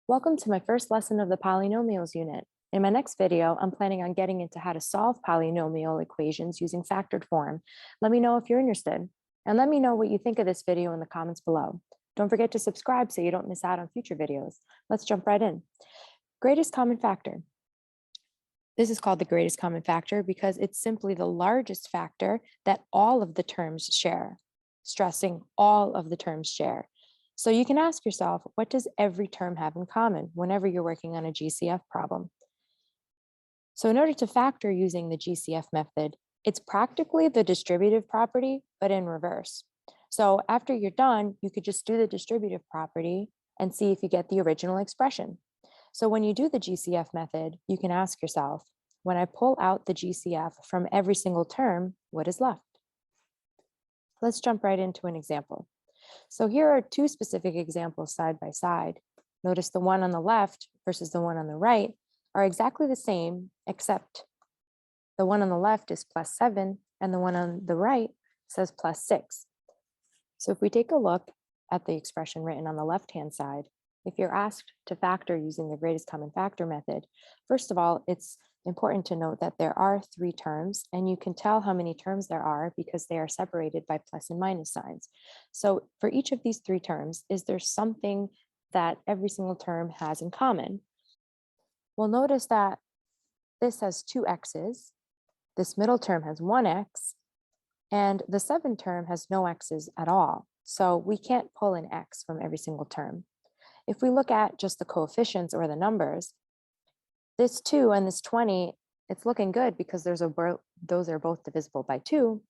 Welcome to my first lesson of the polynomials unit. In my next video, I'm planning on getting into how to solve polynomial equations using factored form. Let me know if you're interested, and let me know what you think of this video in the comments below. Don't forget to subscribe so you don't miss out on future videos. Let's jump right in. Greatest common factor. This is called the greatest common factor because it's simply the largest factor that all of the terms share, stressing all of the terms share. So you can ask yourself, what does every term have in common whenever you're working on a GCF problem? So in order to factor using the GCF method, it's practically the distributive property, but in reverse. So after you're done, you could just do the distributive property and see if you get the original expression. So when you do the GCF method, you can ask yourself, when I pull out the GCF from every single term, what is left? Let's jump right into an example. So here are two specific examples side by side. Notice the one on the left versus the one on the right are exactly the same, except the one on the left is +7 and the one on the right says +6. So if we take a look at the expression written on the left-hand side, if you're asked to factor using the greatest common factor method, first of all, it's important to note that there are 3 terms, and you can tell how many terms there are because they are separated by plus and minus signs. So for each of these 3 terms, is there something that every single term has in common? Well, notice that this has 2 x's, this middle term has 1 x, and the 7 term has no x's at all. So we can't pull an x from every single term. If we look at just the coefficients or the numbers, this 2 and this 20, it's looking good because those are both divisible by 2.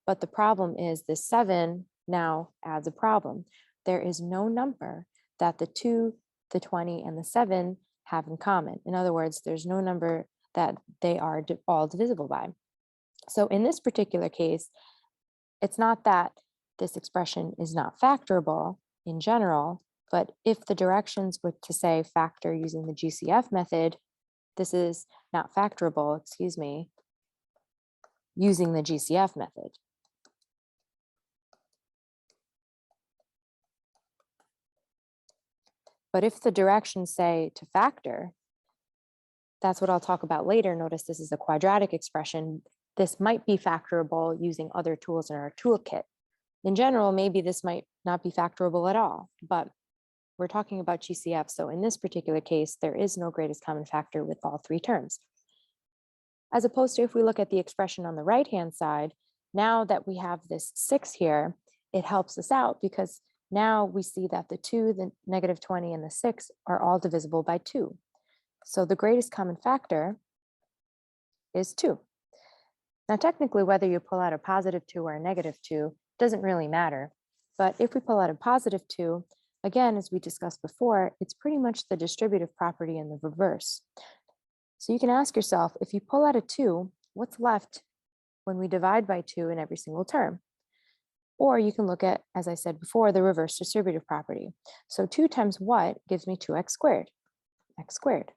But the problem is this 7 now adds a problem. There is no number that the 2, the 20, and the 7 have in common. In other words, there's no number that they are all divisible by. So in this particular case, it's not that this expression is not factorable in general, but if the directions were to say factor using the GCF method, this is not factorable, using the GCF method. But if the directions say to factor, that's what I'll talk about later. Notice this is a quadratic expression. This might be factorable using other tools in our toolkit. In general, maybe this might not be factorable at all, but we're talking about GCF. So in this particular case, there is no greatest common factor with all 3 terms. As opposed to if we look at the expression on the right-hand side, now that we have this 6 here, it helps us out because now we see that the 2, the -20, and the 6 are all divisible by 2. So the greatest common factor is 2. Now, technically, whether you pull out a +2 or a -2 doesn't really matter. But if we pull out a +2, again, as we discussed before, it's pretty much the distributive property in the reverse. So you can ask yourself, if you pull out a 2, what's left when we divide by 2 in every single term? Or you can look at, as I said before, the reverse distributive property. So 2 times what gives me 2x squared, x squared.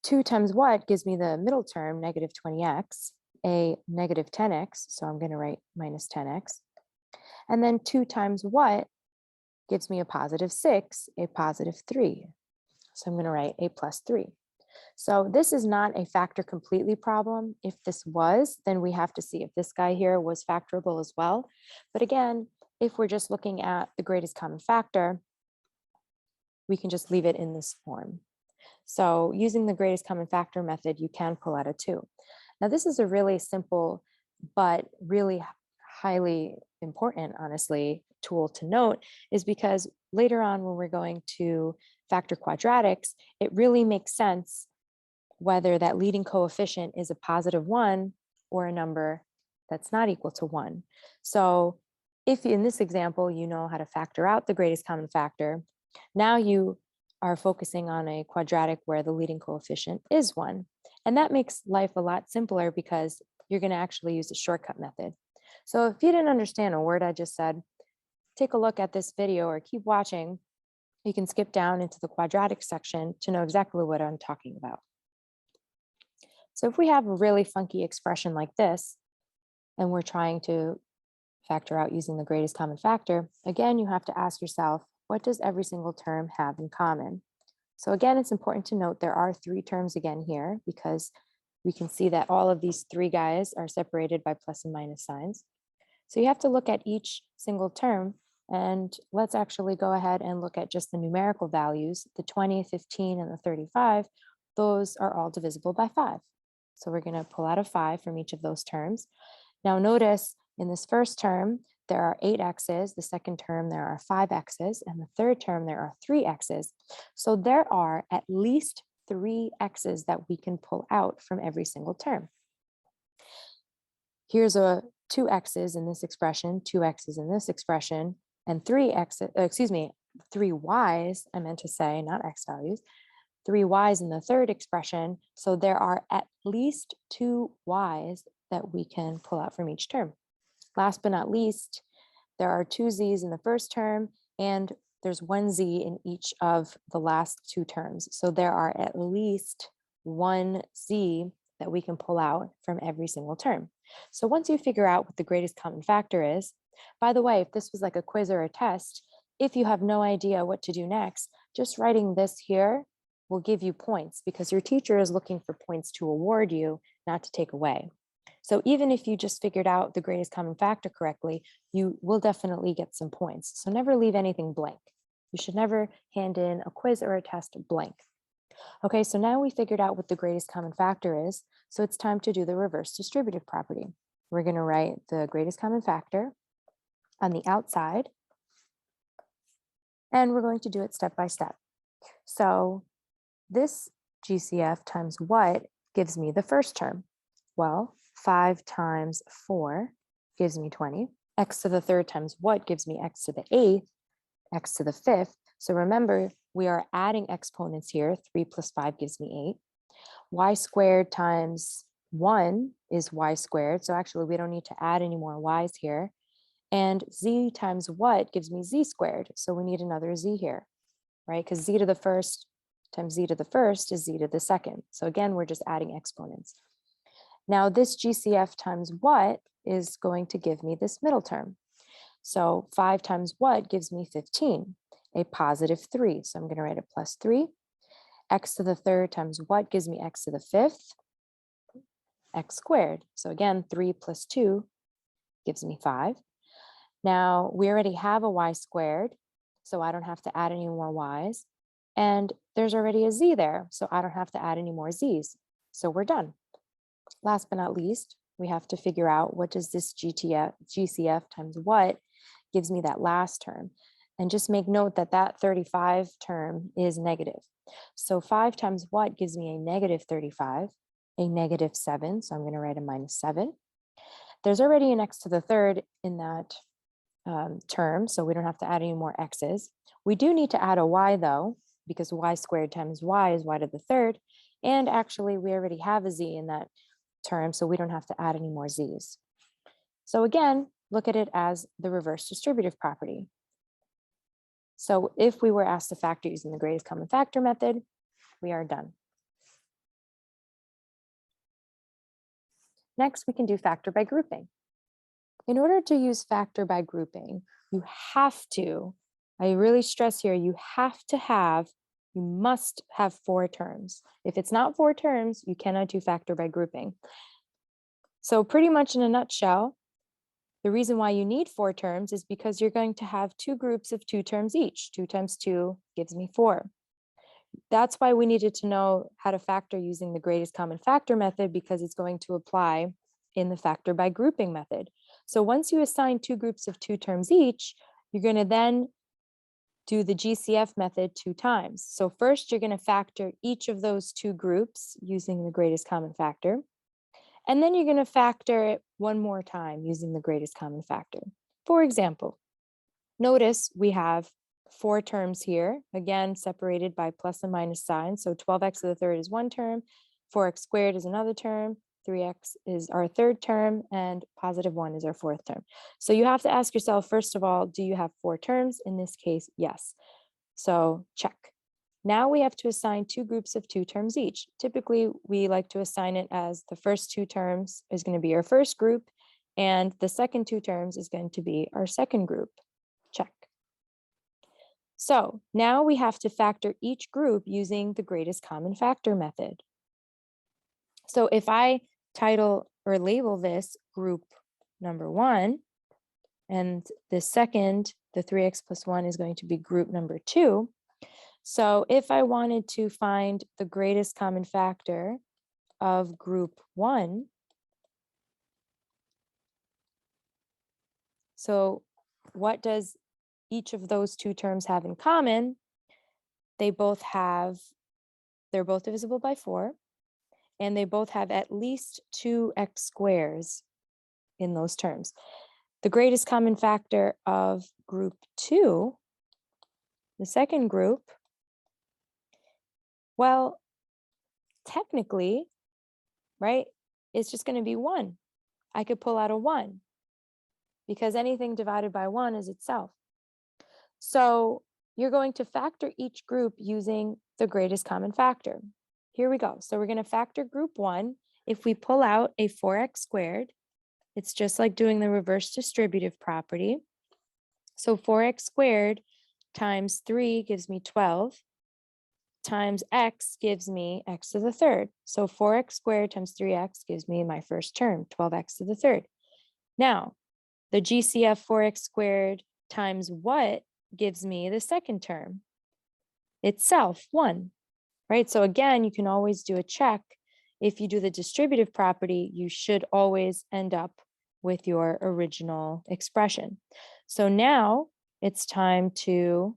2 times what gives me the middle term, -20x, a -10x, so I'm going to write -10x. And then 2 times what gives me a +6, a +3. So I'm going to write a +3. So this is not a factor completely problem. If this was, then we have to see if this guy here was factorable as well. But again, if we're just looking at the greatest common factor, we can just leave it in this form. So using the greatest common factor method, you can pull out a 2. Now this is a really simple, but really highly important, honestly, tool to note, is because later on when we're going to factor quadratics, it really makes sense whether that leading coefficient is a +1 or a number that's not equal to 1. So if in this example, you know how to factor out the greatest common factor, now you are focusing on a quadratic where the leading coefficient is 1. And that makes life a lot simpler because you're going to actually use the shortcut method. So if you didn't understand a word I just said, take a look at this video or keep watching. You can skip down into the quadratic section to know exactly what I'm talking about. So if we have a really funky expression like this, and we're trying to factor out using the greatest common factor, again, you have to ask yourself, what does every single term have in common? So again, it's important to note there are 3 terms again here because we can see that all of these 3 guys are separated by plus and minus signs. So you have to look at each single term, and let's actually go ahead and look at just the numerical values. The 20, 15, and the 35, those are all divisible by 5. So we're going to pull out a 5 from each of those terms. Now notice in this first term, there are 8 x's, the second term there are 5 x's, and the third term there are 3 x's. So there are at least 3 x's that we can pull out from every single term. Here's a 2 x's in this expression, 2 x's in this expression, and 3 x's, 3 y's, I meant to say, not x values, 3 y's in the third expression. So there are at least 2 y's that we can pull out from each term. Last but not least, there are 2 z's in the first term, and there's 1 z in each of the last 2 terms. So there are at least 1 z that we can pull out from every single term. So once you figure out what the greatest common factor is, by the way, if this was like a quiz or a test, if you have no idea what to do next, just writing this here will give you points because your teacher is looking for points to award you, not to take away. So even if you just figured out the greatest common factor correctly, you will definitely get some points. So never leave anything blank. You should never hand in a quiz or a test blank. Okay, so now we figured out what the greatest common factor is. So it's time to do the reverse distributive property. We're going to write the greatest common factor on the outside, and we're going to do it step by step. So this GCF times what gives me the first term? Well, 5 times 4 gives me 20. X to the third times what gives me x to the 8th, x to the 5th. So remember, we are adding exponents here. 3 plus 5 gives me 8. Y squared times 1 is y squared. So actually, we don't need to add any more y's here. And z times what gives me z squared. So we need another z here, right? Because z to the first times z to the first is z to the second. So again, we're just adding exponents. Now this GCF times what is going to give me this middle term. So 5 times what gives me 15, a positive 3. So I'm going to write a plus 3. X to the third times what gives me x to the 5th? X squared. So again, 3 plus 2 gives me 5. Now we already have a y squared, so I don't have to add any more y's. And there's already a z there, so I don't have to add any more z's. So we're done. Last but not least, we have to figure out what does this GCF times what gives me that last term. And just make note that that 35 term is negative. So 5 times what gives me a negative 35, a negative 7. So I'm going to write a minus 7. There's already an x to the third in that term, so we don't have to add any more x's. We do need to add a y though, because y squared times y is y to the third. And actually, we already have a z in that term, so we don't have to add any more z's. So again, look at it as the reverse distributive property. So if we were asked to factor using the greatest common factor method, we are done. Next, we can do factor by grouping. In order to use factor by grouping, you have to, I really stress here, you must have 4 terms. If it's not 4 terms, you cannot do factor by grouping. So pretty much in a nutshell, the reason why you need 4 terms is because you're going to have 2 groups of 2 terms each. 2 times 2 gives me 4. That's why we needed to know how to factor using the greatest common factor method, because it's going to apply in the factor by grouping method. So once you assign 2 groups of 2 terms each, you're going to then do the GCF method 2 times. So first, you're going to factor each of those 2 groups using the greatest common factor. And then you're going to factor it one more time using the greatest common factor. For example, notice we have 4 terms here, again, separated by plus and minus signs. So 12x to the third is one term, 4x squared is another term, 3x is our third term, and positive 1 is our fourth term. So you have to ask yourself, first of all, do you have 4 terms? In this case, yes. So check. Now we have to assign 2 groups of 2 terms each. Typically, we like to assign it as the first 2 terms is going to be our first group, and the second 2 terms is going to be our second group. Check. So now we have to factor each group using the greatest common factor method. So if I title or label this group number 1, and the second, the 3x plus 1 is going to be group number 2. So if I wanted to find the greatest common factor of group 1, so what does each of those two terms have in common? They're both divisible by 4, and they both have at least 2x squares in those terms. The greatest common factor of group 2, the second group, well, technically, right, it's just going to be 1. I could pull out a 1 because anything divided by 1 is itself. So you're going to factor each group using the greatest common factor. Here we go. So we're going to factor group 1. If we pull out a 4x squared, it's just like doing the reverse distributive property. So 4x squared times 3 gives me 12, times x gives me x to the third. So 4x squared times 3x gives me my first term, 12x to the third. Now, the GCF 4x squared times what gives me the second term? Itself, 1, right? So again, you can always do a check. If you do the distributive property, you should always end up with your original expression. So now it's time to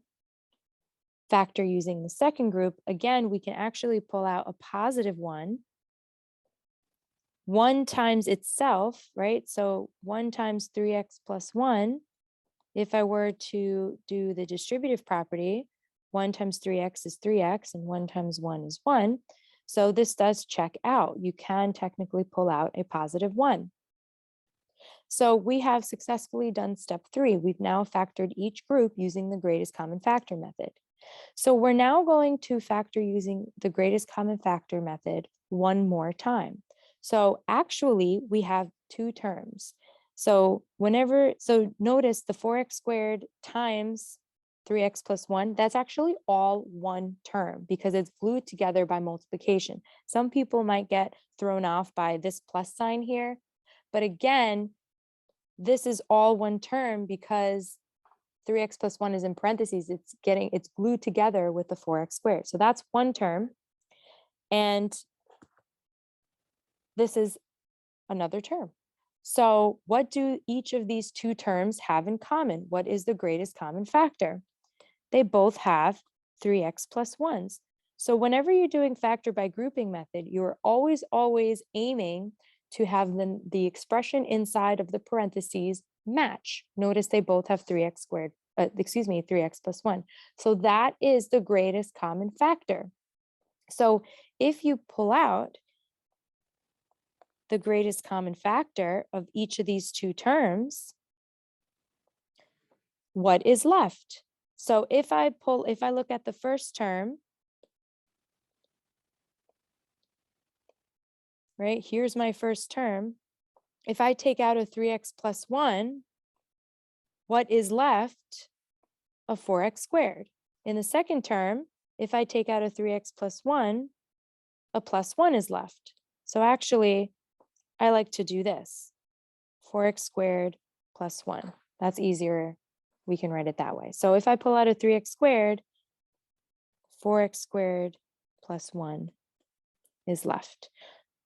factor using the second group. Again, we can actually pull out a positive 1. 1 times itself, right? So 1 times 3x plus 1. If I were to do the distributive property, 1 times 3x is 3x, and 1 times 1 is 1. So this does check out. You can technically pull out a positive 1. So we have successfully done step 3. We've now factored each group using the greatest common factor method. So we're now going to factor using the greatest common factor method one more time. So actually we have 2 terms. So notice the 4x squared times 3x plus 1, that's actually all one term because it's glued together by multiplication. Some people might get thrown off by this plus sign here, but again, this is all one term because 3x plus 1 is in parentheses. It's glued together with the 4x squared. So that's one term. And this is another term. So what do each of these 2 terms have in common? What is the greatest common factor? They both have 3x plus 1s. So whenever you're doing factor by grouping method, you're always aiming to have the expression inside of the parentheses match. Notice they both have 3x squared, 3x plus 1. So that is the greatest common factor. So if you pull out the greatest common factor of each of these 2 terms, what is left? So if I look at the first term, right, here's my first term. If I take out a 3x plus 1, what is left? A 4x squared. In the second term, if I take out a 3x plus 1, a plus 1 is left. So actually, I like to do this, 4x squared plus 1. That's easier. We can write it that way. So if I pull out a 3x squared, 4x squared plus 1 is left.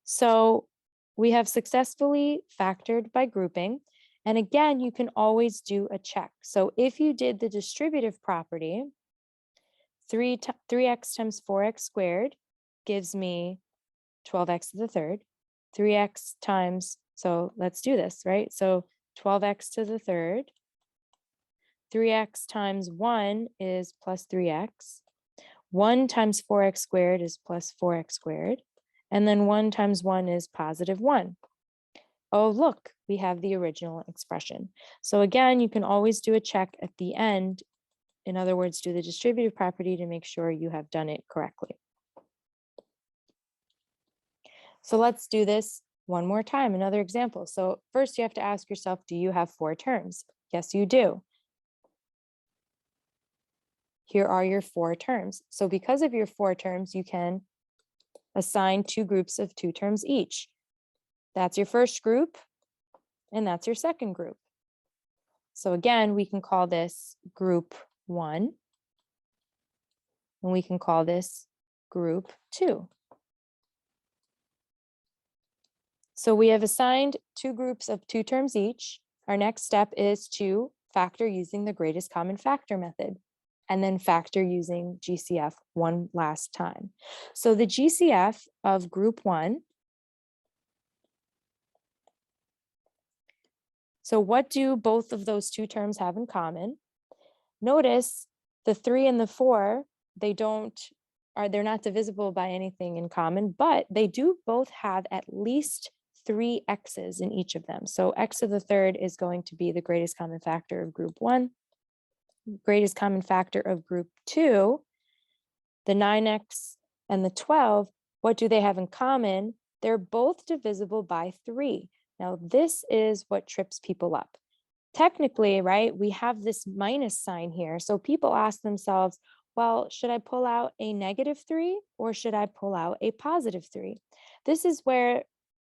So we have successfully factored by grouping. And again, you can always do a check. So if you did the distributive property, 3x times 4x squared gives me 12x to the third. 3x times, so let's do this, right? So 12x to the third. 3x times 1 is plus 3x. 1 times 4x squared is plus 4x squared. And then 1 times 1 is positive 1. Oh, look, we have the original expression. So again, you can always do a check at the end. In other words, do the distributive property to make sure you have done it correctly. So let's do this one more time, another example. So first you have to ask yourself, do you have 4 terms? Yes, you do. here are your 4 terms. So because of your 4 terms, you can assign 2 groups of 2 terms each. That's your first group, and that's your second group. So again, we can call this group 1, and we can call this group 2. So we have assigned 2 groups of 2 terms each. Our next step is to factor using the greatest common factor method, and then factor using GCF one last time. So the GCF of group 1, so what do both of those 2 terms have in common? Notice the 3 and the 4, they're not divisible by anything in common, but they do both have at least 3 x's in each of them. So x to the third is going to be the greatest common factor of group 1. Greatest common factor of group 2, the 9x and the 12, what do they have in common? They're both divisible by 3. Now, this is what trips people up. Technically, right, we have this minus sign here. So people ask themselves, well, should I pull out a -3 or should I pull out a +3? This is where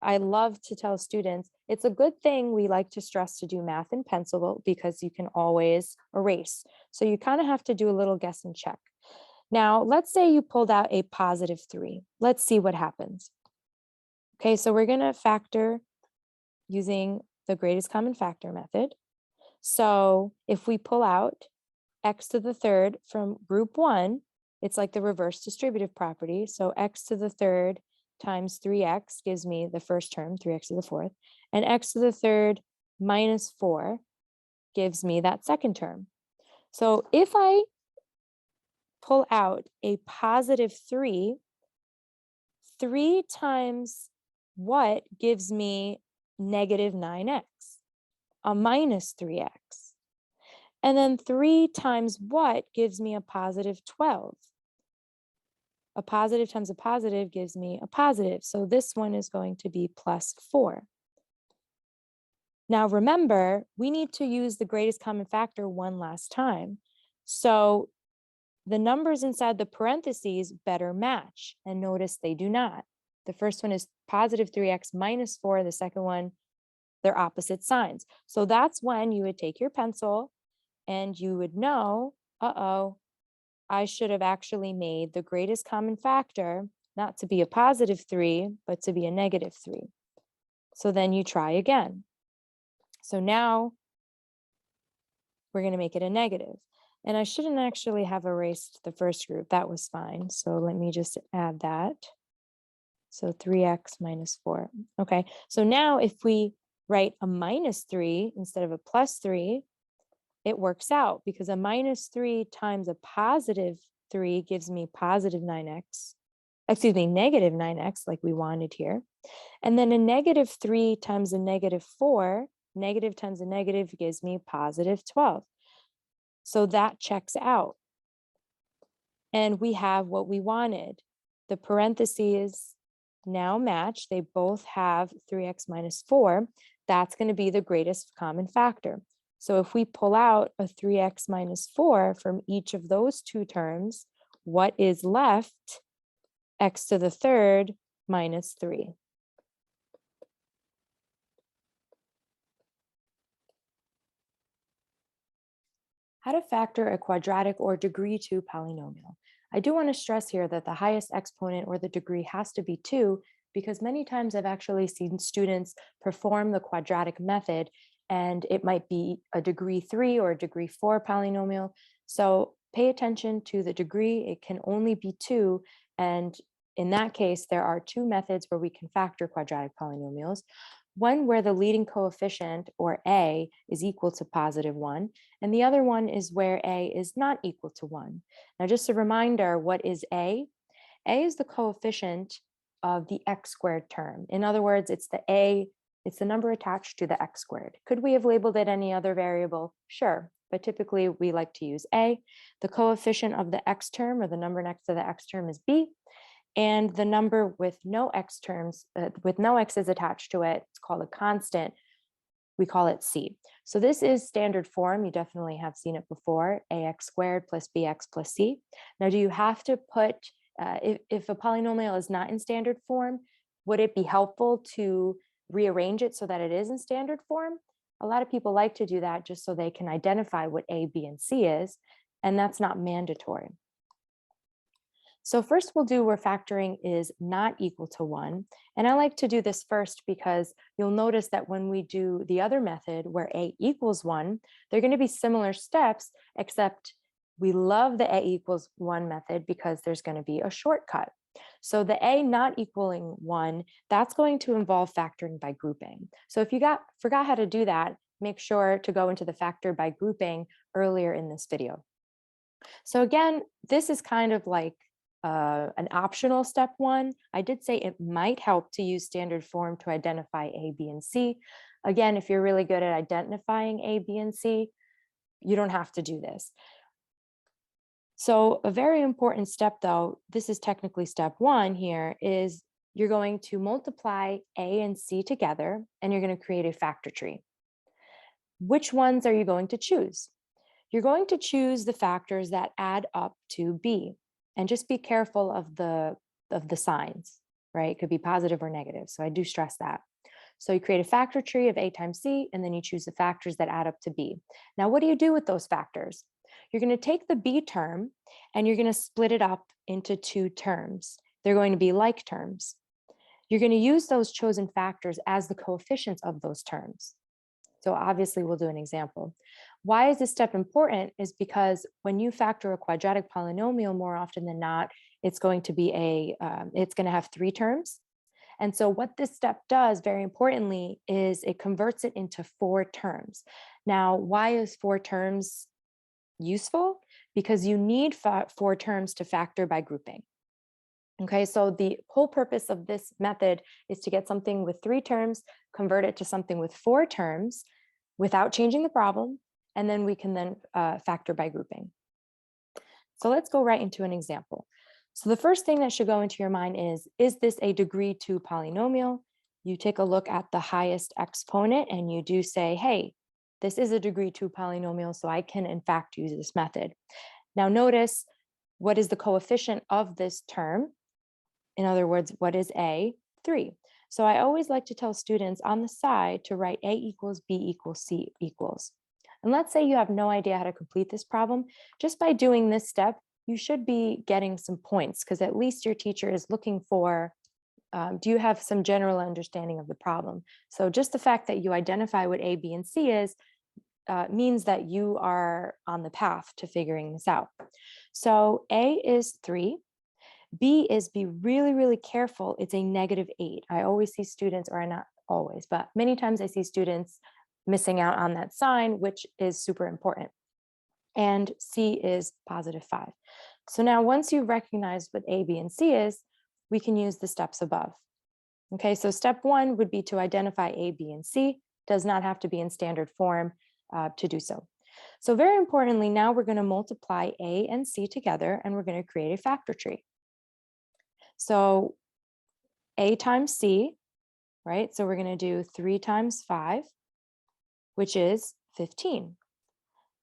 I love to tell students, it's a good thing we like to stress to do math in pencil because you can always erase. So you kind of have to do a little guess and check. Now, let's say you pulled out a +3. Let's see what happens. Okay, so we're going to factor using the greatest common factor method. So if we pull out x to the third from group 1, it's like the reverse distributive property. So x to the third times 3x gives me the first term, 3x to the fourth, and x to the third minus 4 gives me that second term. So if I pull out a +3, 3 times what gives me -9x, a -3x. And then 3 times what gives me a +12. A positive times a positive gives me a positive. So this one is going to be +4. Now remember, we need to use the greatest common factor one last time. So the numbers inside the parentheses better match. And notice they do not. The first one is +3x minus 4. The second one, they're opposite signs. So that's when you would take your pencil and you would know, I should have actually made the greatest common factor not to be a +3, but to be a -3. So then you try again. So now we're going to make it a negative. And I shouldn't actually have erased the first group. That was fine. So let me just add that. So 3x minus 4. Okay, so now if we write a -3 instead of a +3, it works out because a -3 times a +3 gives me +9x, excuse me, -9x like we wanted here. And then a -3 times a -4, negative times a negative gives me +12. So that checks out. And we have what we wanted. The parentheses now match. They both have 3x minus 4. That's going to be the greatest common factor. So if we pull out a 3x minus 4 from each of those 2 terms, what is left? X to the third minus 3. How to factor a quadratic or degree 2 polynomial. I do want to stress here that the highest exponent or the degree has to be 2 because many times I've actually seen students perform the quadratic method and it might be a degree 3 or a degree 4 polynomial. So pay attention to the degree. It can only be 2. And in that case, there are 2 methods where we can factor quadratic polynomials. One where the leading coefficient, or a, is equal to +1, and the other one is where a is not equal to 1. Now, just a reminder, what is a? A is the coefficient of the x squared term. In other words, it's the number attached to the x squared. Could we have labeled it any other variable? Sure, but typically we like to use a. The coefficient of the x term, or the number next to the x term, is b. And the number with no x terms, with no x's attached to it, it's called a constant. we call it C. So this is standard form. You definitely have seen it before, ax squared plus bx plus c. Now, do you have to put, if a polynomial is not in standard form, would it be helpful to rearrange it so that it is in standard form? A lot of people like to do that just so they can identify what A, B, and C is, and that's not mandatory. So first we'll do where factoring is not equal to 1. And I like to do this first because you'll notice that when we do the other method where A equals 1, they're going to be similar steps, except we love the A equals 1 method because there's going to be a shortcut. So the A not equaling 1, that's going to involve factoring by grouping. So if you forgot how to do that, make sure to go into the factor by grouping earlier in this video. So again, this is kind of like an optional step 1. I did say it might help to use standard form to identify A, B, and C. Again, if you're really good at identifying A, B, and C, you don't have to do this. So a very important step, though, this is technically step 1 here, is you're going to multiply A and C together, and you're going to create a factor tree. Which ones are you going to choose? You're going to choose the factors that add up to B. And just be careful of the signs, right? It could be positive or negative. So I do stress that. So you create a factor tree of A times C, and then you choose the factors that add up to B. Now, what do you do with those factors? You're going to take the B term and you're going to split it up into 2 terms. They're going to be like terms. You're going to use those chosen factors as the coefficients of those terms. So obviously we'll do an example. Why is this step important is because when you factor a quadratic polynomial, more often than not, it's going to be it's going to have 3 terms. And so what this step does, very importantly, is it converts it into 4 terms. Now, why is 4 terms useful? Because you need 4 terms to factor by grouping. Okay, so the whole purpose of this method is to get something with 3 terms, convert it to something with 4 terms without changing the problem, and then we can then factor by grouping. So let's go right into an example. So the first thing that should go into your mind is this a degree 2 polynomial? You take a look at the highest exponent and you do say, hey, this is a degree 2 polynomial, so I can in fact use this method. Now notice, what is the coefficient of this term? In other words, what is A? 3. So I always like to tell students on the side to write A equals B equals C equals. And let's say you have no idea how to complete this problem. Just by doing this step, you should be getting some points because at least your teacher is looking for, do you have some general understanding of the problem? So just the fact that you identify what A, B, and C is means that you are on the path to figuring this out. So A is 3. B is, be really, really careful. It's a -8. I always see students, or not always, but many times I see students missing out on that sign, which is super important. And C is +5. So now once you recognize what A, B, and C is, we can use the steps above. Okay, so step 1 would be to identify A, B, and C. Does not have to be in standard form to do so. So very importantly, now we're going to multiply A and C together, and we're going to create a factor tree. So A times C, right? So we're going to do 3 times 5, which is 15.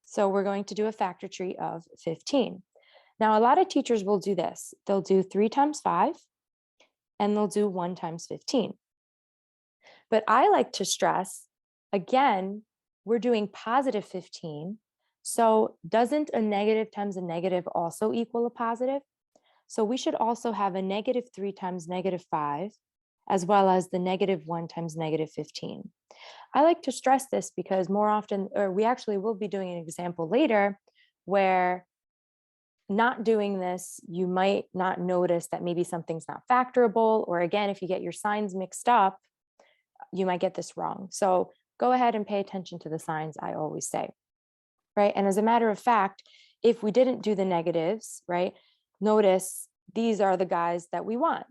So we're going to do a factor tree of 15. Now, a lot of teachers will do this. They'll do 3 times 5, and they'll do 1 times 15. But I like to stress, again, we're doing +15. So doesn't a negative times a negative also equal a positive? So we should also have a -3 times -5, as well as the -1 times -15. I like to stress this because more often, or we actually will be doing an example later, where not doing this, you might not notice that maybe something's not factorable, or again, if you get your signs mixed up, you might get this wrong. So go ahead and pay attention to the signs, I always say, right? And as a matter of fact, if we didn't do the negatives, right, notice these are the guys that we want.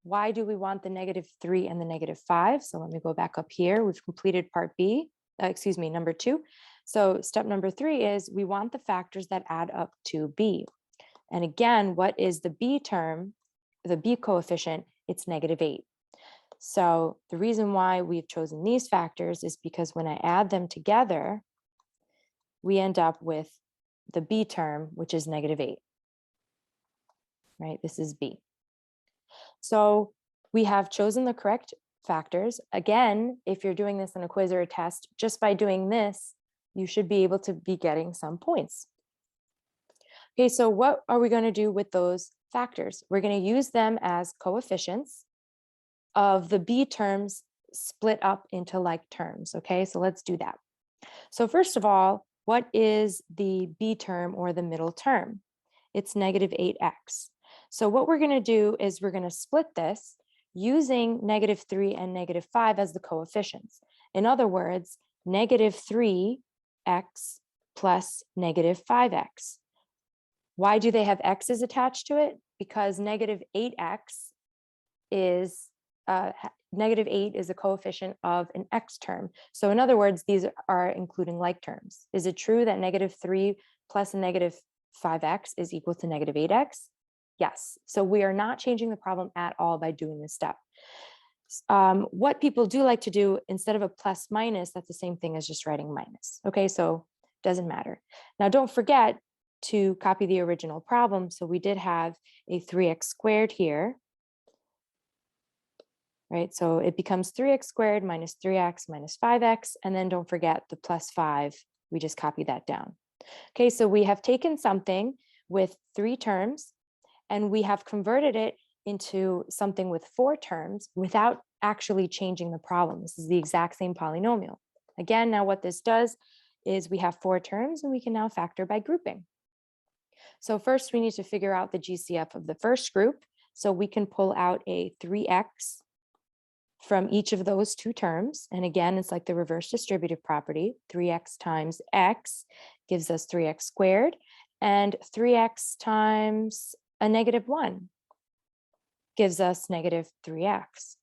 Why do we want the -3 and the -5? So let me go back up here. We've completed part B, number 2. So step number 3 is we want the factors that add up to B. And again, what is the B term, the B coefficient? It's -8. So the reason why we've chosen these factors is because when I add them together, we end up with the b term, which is -8, right? This is b. So we have chosen the correct factors. Again, if you're doing this in a quiz or a test, just by doing this, you should be able to be getting some points. Okay, so what are we going to do with those factors? We're going to use them as coefficients of the b terms split up into like terms. Okay, so let's do that. So first of all, what is the b term or the middle term? It's -8x. So what we're going to do is we're going to split this using -3 and -5 as the coefficients. In other words, -3x plus -5x. Why do they have x's attached to it? Because -8x is -8 is a coefficient of an x term. So in other words, these are including like terms. Is it true that -3 plus -5x is equal to -8x? Yes. So we are not changing the problem at all by doing this step. What people do like to do, instead of a plus minus, that's the same thing as just writing minus. Okay, so it doesn't matter. Now don't forget to copy the original problem. So we did have a 3x squared here, right? So it becomes 3x squared minus 3x minus 5x, and then don't forget the plus 5, we just copy that down. Okay, so we have taken something with 3 terms, and we have converted it into something with 4 terms without actually changing the problem. This is the exact same polynomial. Again, now what this does is we have 4 terms, and we can now factor by grouping. So first we need to figure out the GCF of the first group. So we can pull out a 3x from each of those 2 terms. And again, it's like the reverse distributive property. 3x times x gives us 3x squared, and 3x times a -1 gives us -3x.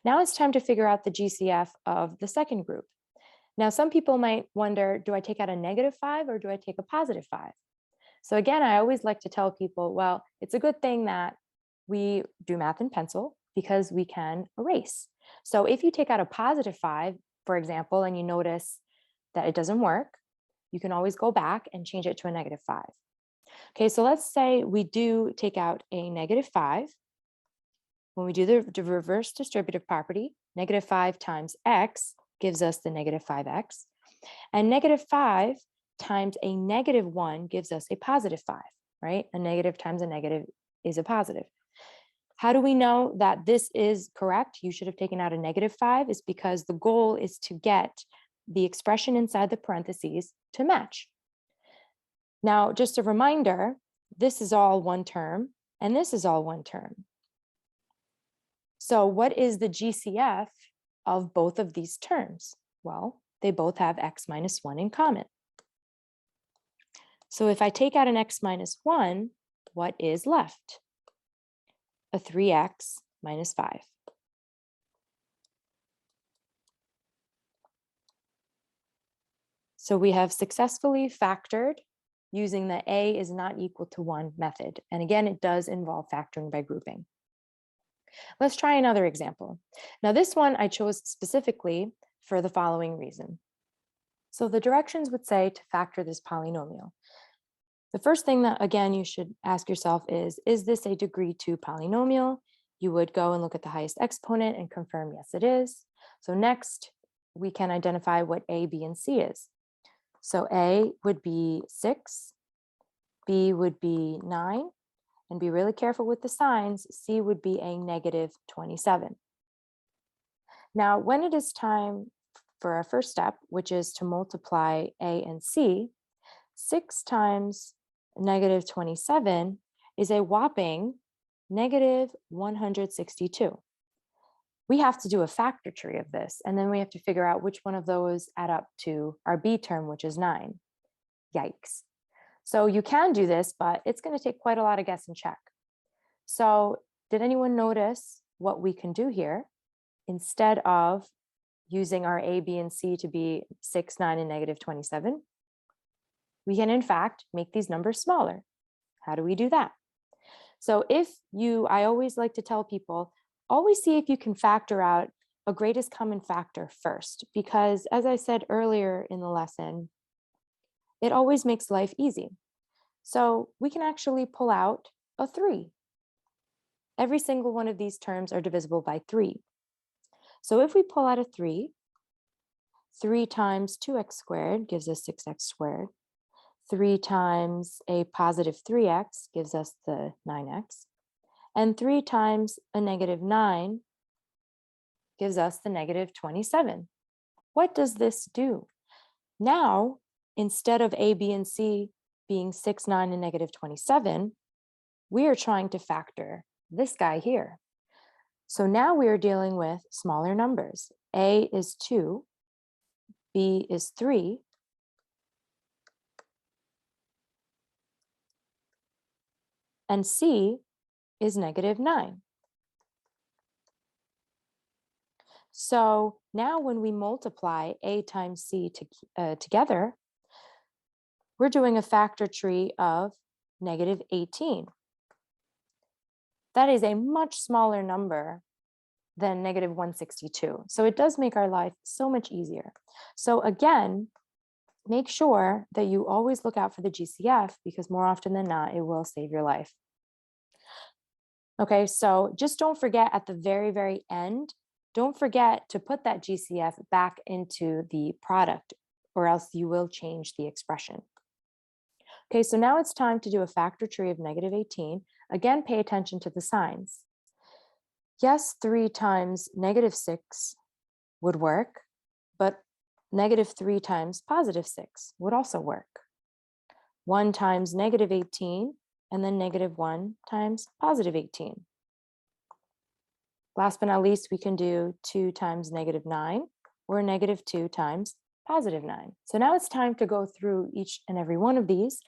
Now it's time to figure out the GCF of the second group. Now, some people might wonder, do I take out a -5 or do I take a +5? So again, I always like to tell people, well, it's a good thing that we do math in pencil because we can erase. So if you take out a +5, for example, and you notice that it doesn't work, you can always go back and change it to a -5. Okay, so let's say we do take out a -5. When we do the reverse distributive property, -5 times x gives us the -5x, and -5 times a -1 gives us a +5, right? A negative times a negative is a positive. How do we know that this is correct? You should have taken out a -5 is because the goal is to get the expression inside the parentheses to match. Now, just a reminder, this is all one term and this is all one term. So what is the GCF of both of these terms? Well, they both have x minus 1 in common. So if I take out an x minus 1, what is left? A 3x minus 5. So we have successfully factored using the a is not equal to 1 method. And again, it does involve factoring by grouping. Let's try another example. Now this one I chose specifically for the following reason. So the directions would say to factor this polynomial. The first thing that, again, you should ask yourself is this a degree 2 polynomial? You would go and look at the highest exponent and confirm, yes, it is. So next, we can identify what a, b, and c is. So a would be 6, b would be 9, and be really careful with the signs, c would be a -27. Now, when it is time for our first step, which is to multiply a and c, 6 times -27 is a whopping -162. We have to do a factor tree of this, and then we have to figure out which one of those add up to our b term, which is 9. Yikes. So you can do this, but it's going to take quite a lot of guess and check. So did anyone notice what we can do here? Instead of using our a, b, and c to be 6, 9, and -27, we can in fact make these numbers smaller. How do we do that? So I always like to tell people, always see if you can factor out a greatest common factor first, because as I said earlier in the lesson, it always makes life easy. So we can actually pull out a 3. Every single one of these terms are divisible by 3. So if we pull out a 3, 3 times 2x squared gives us 6x squared. 3 times a positive 3x gives us the 9x. And 3 times a negative 9 gives us the negative 27. What does this do? Now, instead of a, b, and c being 6, 9, and negative 27, we are trying to factor this guy here. So now we are dealing with smaller numbers. A is 2, b is 3, and c is negative 9. So now when we multiply a times c together, we're doing a factor tree of negative 18. That is a much smaller number than negative 162. So it does make our life so much easier. So again, make sure that you always look out for the GCF, because more often than not, it will save your life. Okay, so just don't forget at the very, very end, don't forget to put that GCF back into the product, or else you will change the expression. Okay, so now it's time to do a factor tree of negative 18. Again, pay attention to the signs. Yes, 3 times negative 6 would work, but negative 3 times positive 6 would also work. 1 times negative 18, and then negative 1 times positive 18. Last but not least, we can do 2 times negative 9, or negative 2 times positive 9. So now it's time to go through each and every one of these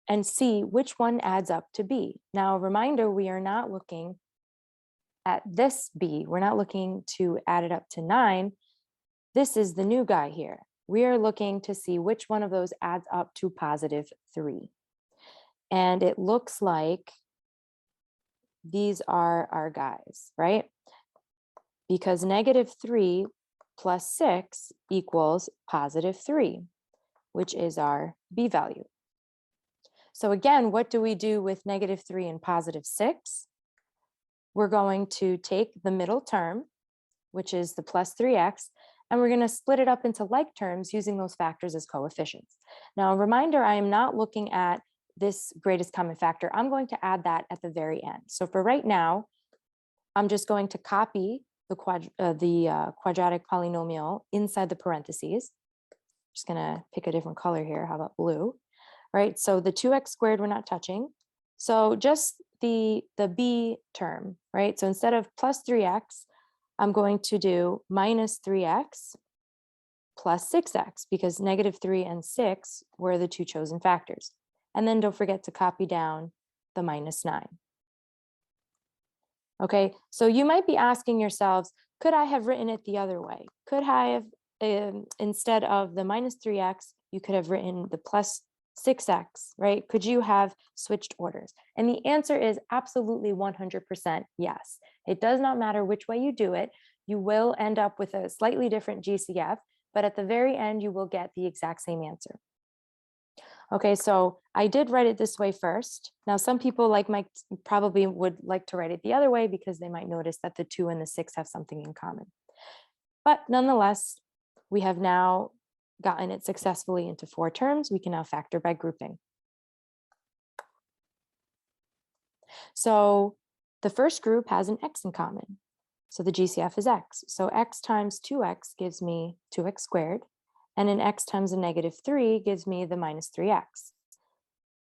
and see which one adds up to b. Now, a reminder, we are not looking at this b. We're not looking to add it up to 9. This is the new guy here. We are looking to see which one of those adds up to positive 3. And it looks like these are our guys, right? Because negative 3 plus 6 equals positive 3, which is our b value. So again, what do we do with negative 3 and positive 6? We're going to take the middle term, which is the plus 3x, and we're going to split it up into like terms using those factors as coefficients. Now, a reminder, I am not looking at this greatest common factor. I'm going to add that at the very end. So for right now, I'm just going to copy the quadratic polynomial inside the parentheses. Just going to pick a different color here. How about blue? Right, so the 2x squared we're not touching. So just the b term, right? So instead of plus 3x, I'm going to do minus 3x plus 6x, because negative 3 and 6 were the two chosen factors. And then don't forget to copy down the minus 9. Okay, so you might be asking yourselves, could I have written it the other way? Could I have, instead of the minus 3x, you could have written the plus 6x, right? Could you have switched orders? And the answer is absolutely 100% yes. It does not matter which way you do it. You will end up with a slightly different GCF, but at the very end, you will get the exact same answer. Okay, so I did write it this way first. Now, some people like Mike probably would like to write it the other way because they might notice that the 2 and the 6 have something in common. But nonetheless, we have now gotten it successfully into 4 terms. We can now factor by grouping. So the first group has an x in common. So the GCF is x. So x times 2x gives me 2x squared. And an x times a negative 3 gives me the minus 3x.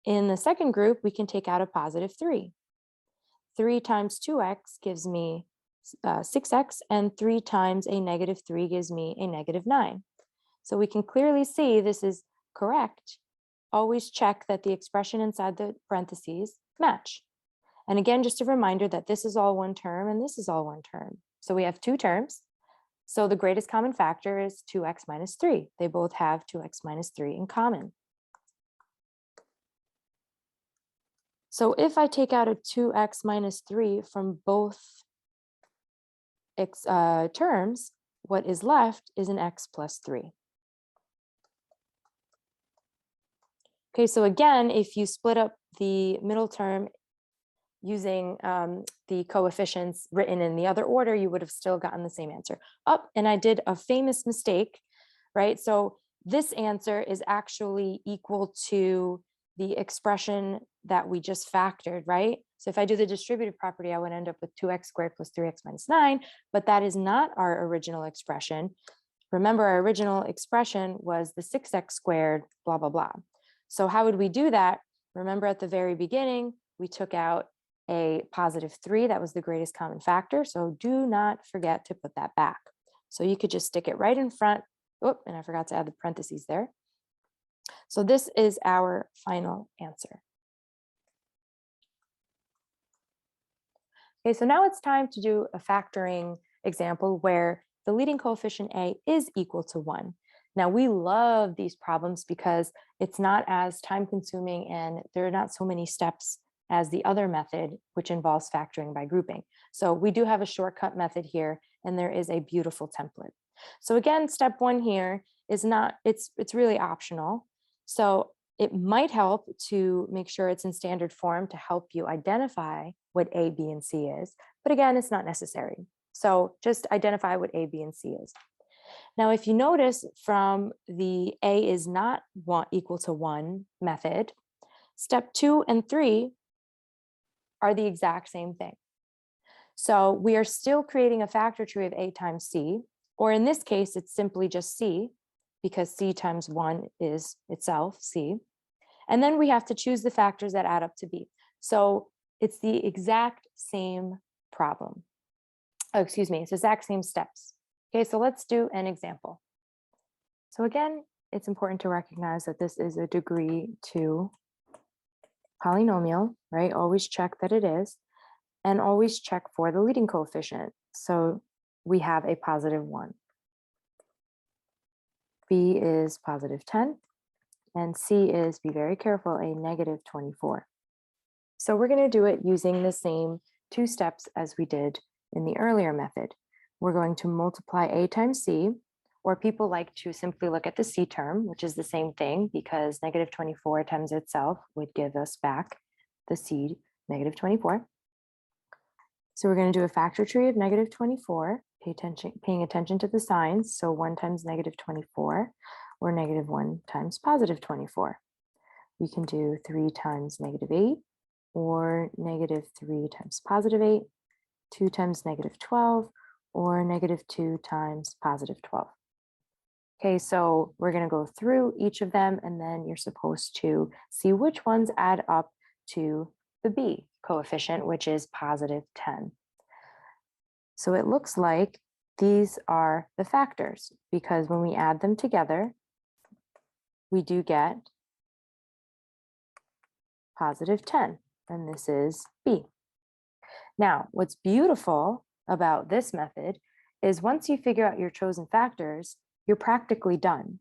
In the second group, we can take out a positive 3. 3 times 2x gives me 6x, and 3 times a negative 3 gives me a negative 9. So we can clearly see this is correct. Always check that the expression inside the parentheses match. And again, just a reminder that this is all one term and this is all one term. So we have 2 terms. So the greatest common factor is 2x minus 3. They both have 2x minus 3 in common. So if I take out a 2x minus 3 from both terms, what is left is an x plus 3. Okay, so again, if you split up the middle term using the coefficients written in the other order, you would have still gotten the same answer. And I did a famous mistake, right? So this answer is actually equal to the expression that we just factored, right? So if I do the distributive property, I would end up with 2x squared plus 3x minus 9, but that is not our original expression. Remember, our original expression was the 6x squared, blah, blah, blah. So how would we do that? Remember at the very beginning, we took out a positive 3, that was the greatest common factor. So do not forget to put that back. So you could just stick it right in front. Oh, and I forgot to add the parentheses there. So this is our final answer. Okay, so now it's time to do a factoring example where the leading coefficient a is equal to 1. Now we love these problems because it's not as time consuming and there are not so many steps as the other method, which involves factoring by grouping. So we do have a shortcut method here, and there is a beautiful template. So again, step 1 here is not, it's really optional. So it might help to make sure it's in standard form to help you identify what A, B, and C is. But again, it's not necessary. So just identify what A, B, and C is. Now, if you notice from the A is not equal to 1 method, step 2 and 3 are the exact same thing. So we are still creating a factor tree of A times C, or in this case, it's simply just C, because C times 1 is itself C. And then we have to choose the factors that add up to B. So it's the exact same problem. Oh, excuse me, it's the exact same steps. Okay, so let's do an example. So again, it's important to recognize that this is a degree 2 polynomial, right? Always check that it is, and always check for the leading coefficient. So we have a positive 1. B is positive 10, and C is, be very careful, a negative 24. So we're going to do it using the same 2 steps as we did in the earlier method. We're going to multiply A times C, or people like to simply look at the C term, which is the same thing because negative 24 times itself would give us back the C, negative 24. So we're going to do a factor tree of negative 24, paying attention to the signs. So 1 times negative 24, or negative 1 times positive 24. We can do 3 times negative 8, or negative 3 times positive 8, 2 times negative 12, or negative 2 times positive 12. Okay, so we're going to go through each of them, and then you're supposed to see which ones add up to the B coefficient, which is positive 10. So it looks like these are the factors, because when we add them together, we do get positive 10, and this is B. Now, what's beautiful about this method is once you figure out your chosen factors, you're practically done.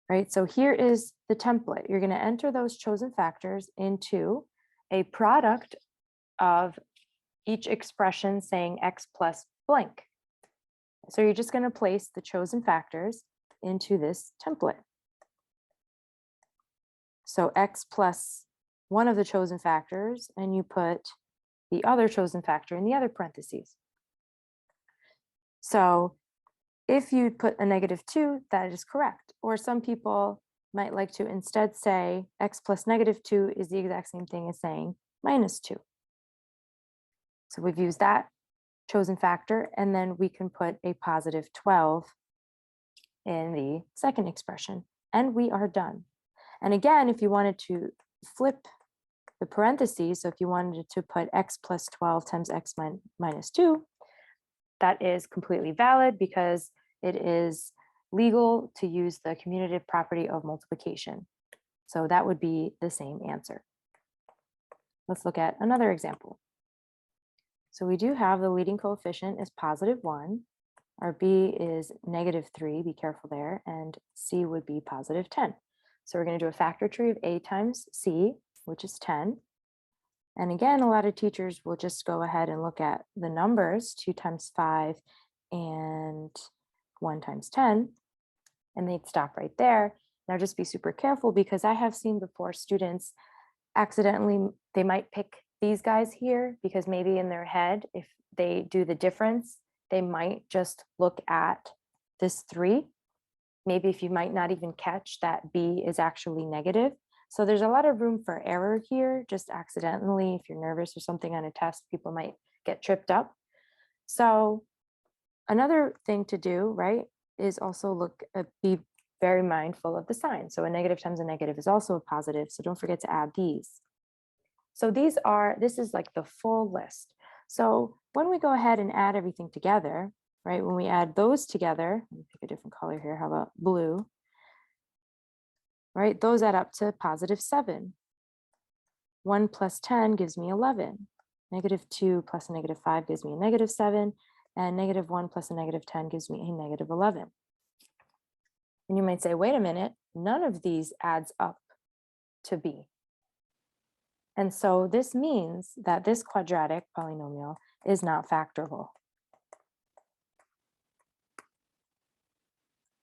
Right, so here is the template. You're going to enter those chosen factors into a product of each expression saying x plus blank. So you're just going to place the chosen factors into this template. So x plus one of the chosen factors, and you put the other chosen factor in the other parentheses. So if you put a negative 2, that is correct. Or some people might like to instead say x plus negative 2 is the exact same thing as saying minus 2. So we've used that chosen factor, and then we can put a positive 12 in the second expression, and we are done. And again, if you wanted to flip the parentheses, so if you wanted to put x plus 12 times x minus 2, that is completely valid because it is legal to use the commutative property of multiplication. So that would be the same answer. Let's look at another example. So we do have the leading coefficient is positive 1. Our B is negative 3, be careful there, and C would be positive 10. So we're going to do a factor tree of A times C, which is 10. And again, a lot of teachers will just go ahead and look at the numbers, 2 times 5 and 1 times 10, and they'd stop right there. Now just be super careful, because I have seen before students accidentally, they might pick these guys here because maybe in their head, if they do the difference, they might just look at this 3. Maybe if you might not even catch that B is actually negative. So there's a lot of room for error here, just accidentally. If you're nervous or something on a test, people might get tripped up. So another thing to do, right, is also be very mindful of the sign. So a negative times a negative is also a positive. So don't forget to add these. So this is like the full list. So when we go ahead and add everything together, right, when we add those together, let me pick a different color here. How about blue? Right, those add up to positive 7. 1 plus 10 gives me 11. Negative 2 plus a negative 5 gives me a negative 7. And negative 1 plus a negative 10 gives me a negative 11. And you might say, wait a minute, none of these adds up to B. And so this means that this quadratic polynomial is not factorable.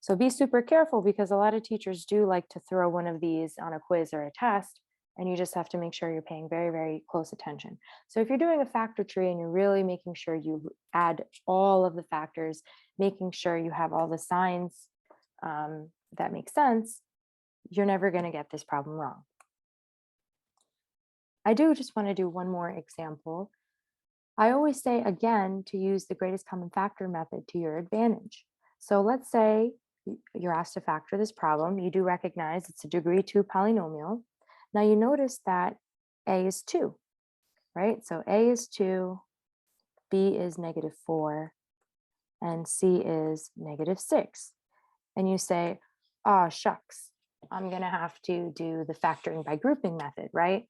So be super careful, because a lot of teachers do like to throw one of these on a quiz or a test, and you just have to make sure you're paying very, very close attention. So if you're doing a factor tree and you're really making sure you add all of the factors, making sure you have all the signs that make sense, you're never going to get this problem wrong. I do just want to do one more example. I always say, again, to use the greatest common factor method to your advantage. So let's say you're asked to factor this problem. You do recognize it's a degree 2 polynomial. Now you notice that A is 2, right? So A is 2, B is negative 4, and C is negative 6. And you say, oh, shucks, I'm going to have to do the factoring by grouping method, right?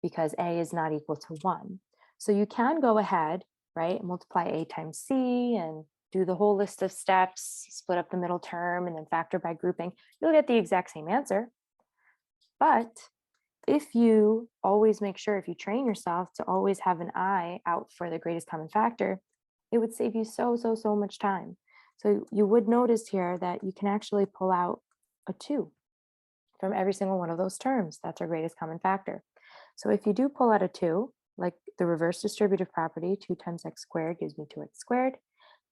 Because A is not equal to 1. So you can go ahead, right, multiply A times C and do the whole list of steps, split up the middle term, and then factor by grouping. You'll get the exact same answer. But if you always make sure, if you train yourself to always have an eye out for the greatest common factor, it would save you so much time. So you would notice here that you can actually pull out a 2 from every single one of those terms. That's our greatest common factor. So if you do pull out a 2, like the reverse distributive property, 2 times x squared gives me 2x squared,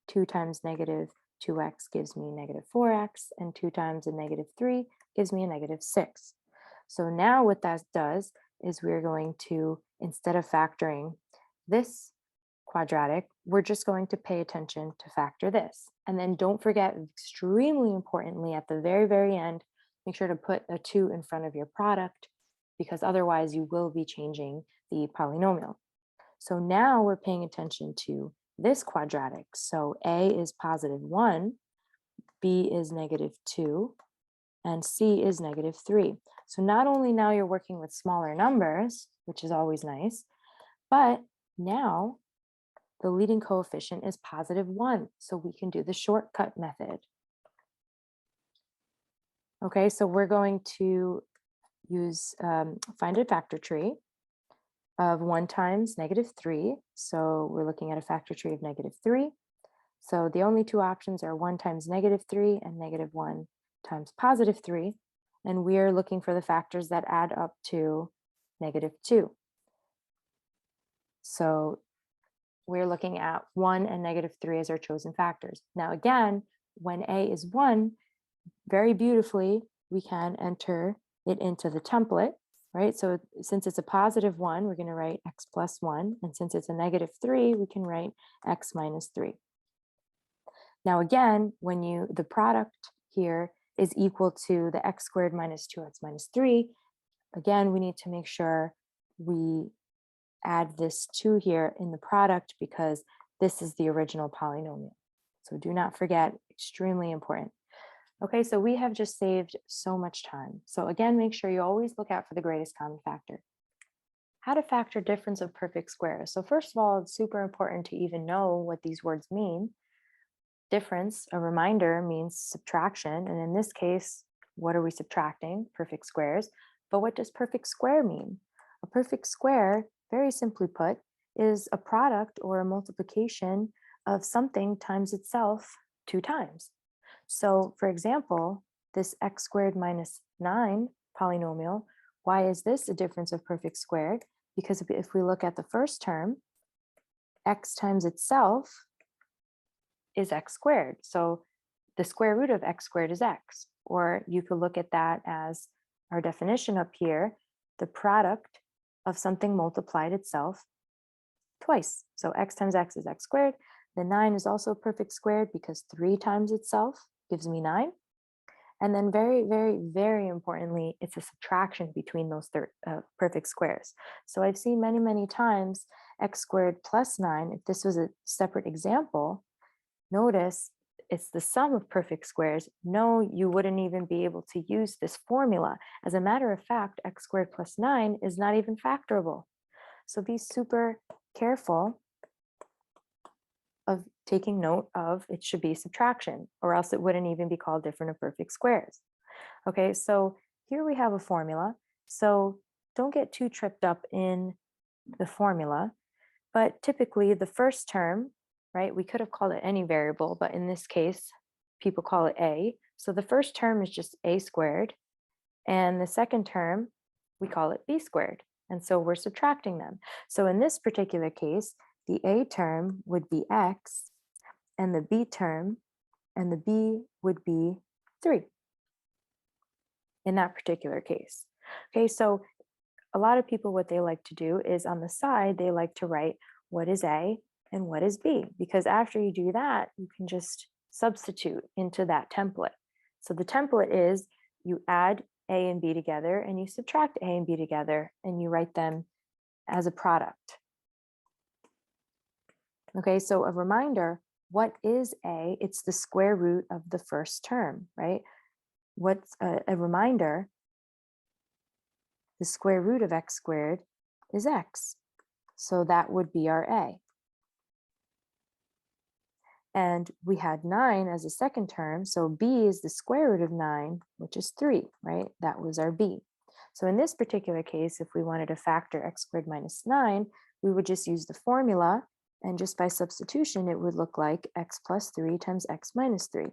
2 times negative 2x gives me negative 4x, and 2 times a negative 3 gives me a negative 6. So now what that does is we're going to, instead of factoring this quadratic, we're just going to pay attention to factor this. And then don't forget, extremely importantly, at the very end, make sure to put a 2 in front of your product, because otherwise you will be changing the polynomial. So now we're paying attention to this quadratic. So A is positive 1, B is negative 2, and C is negative 3. So not only now you're working with smaller numbers, which is always nice, but now the leading coefficient is positive 1. So we can do the shortcut method. Okay, so we're going to use find a factor tree of 1 times negative 3. So we're looking at a factor tree of negative 3. So the only two options are 1 times negative 3 and negative 1 times positive 3. And we're looking for the factors that add up to negative 2. So we're looking at 1 and negative 3 as our chosen factors. Now again, when A is 1, very beautifully, we can enter it into the template, right? So since it's a positive 1, we're going to write x plus 1. And since it's a negative 3, we can write x minus 3. Now again, when the product here is equal to the x squared minus 2x minus 3, again, we need to make sure we add this 2 here in the product, because this is the original polynomial. So do not forget, extremely important. Okay, so we have just saved so much time. So again, make sure you always look out for the greatest common factor. How to factor difference of perfect squares. So first of all, it's super important to even know what these words mean. Difference, a reminder, means subtraction. And in this case, what are we subtracting? Perfect squares. But what does perfect square mean? A perfect square, very simply put, is a product or a multiplication of something times itself 2 times. So for example, this x squared minus 9 polynomial, why is this a difference of perfect squared? Because if we look at the first term, x times itself is x squared. So the square root of x squared is x. Or you could look at that as our definition up here, the product of something multiplied itself twice. So x times x is x squared. The 9 is also perfect squared because 3 times itself gives me 9. And then very, very, very importantly, it's a subtraction between those perfect squares. So I've seen many, many times x squared plus 9, if this was a separate example, notice it's the sum of perfect squares. No, you wouldn't even be able to use this formula. As a matter of fact, x squared plus 9 is not even factorable. So be super careful of taking note of it should be subtraction, or else it wouldn't even be called different of perfect squares. Okay, so here we have a formula. So don't get too tripped up in the formula, but typically the first term, right, we could have called it any variable, but in this case, people call it a. So the first term is just a squared, and the second term, we call it b squared. And so we're subtracting them. So in this particular case, the a term would be x, and the b term and the b would be 3 in that particular case. Okay, so a lot of people, what they like to do is on the side, they like to write what is a and what is b, because after you do that, you can just substitute into that template. So the template is you add a and b together and you subtract a and b together and you write them as a product. Okay, so a reminder, what is a? It's the square root of the first term, right? What's a reminder? The square root of x squared is x. So that would be our a. And we had 9 as a second term, so b is the square root of 9, which is 3, right? That was our b. So in this particular case, if we wanted to factor x squared minus 9, we would just use the formula, and just by substitution, it would look like x plus 3 times x minus 3.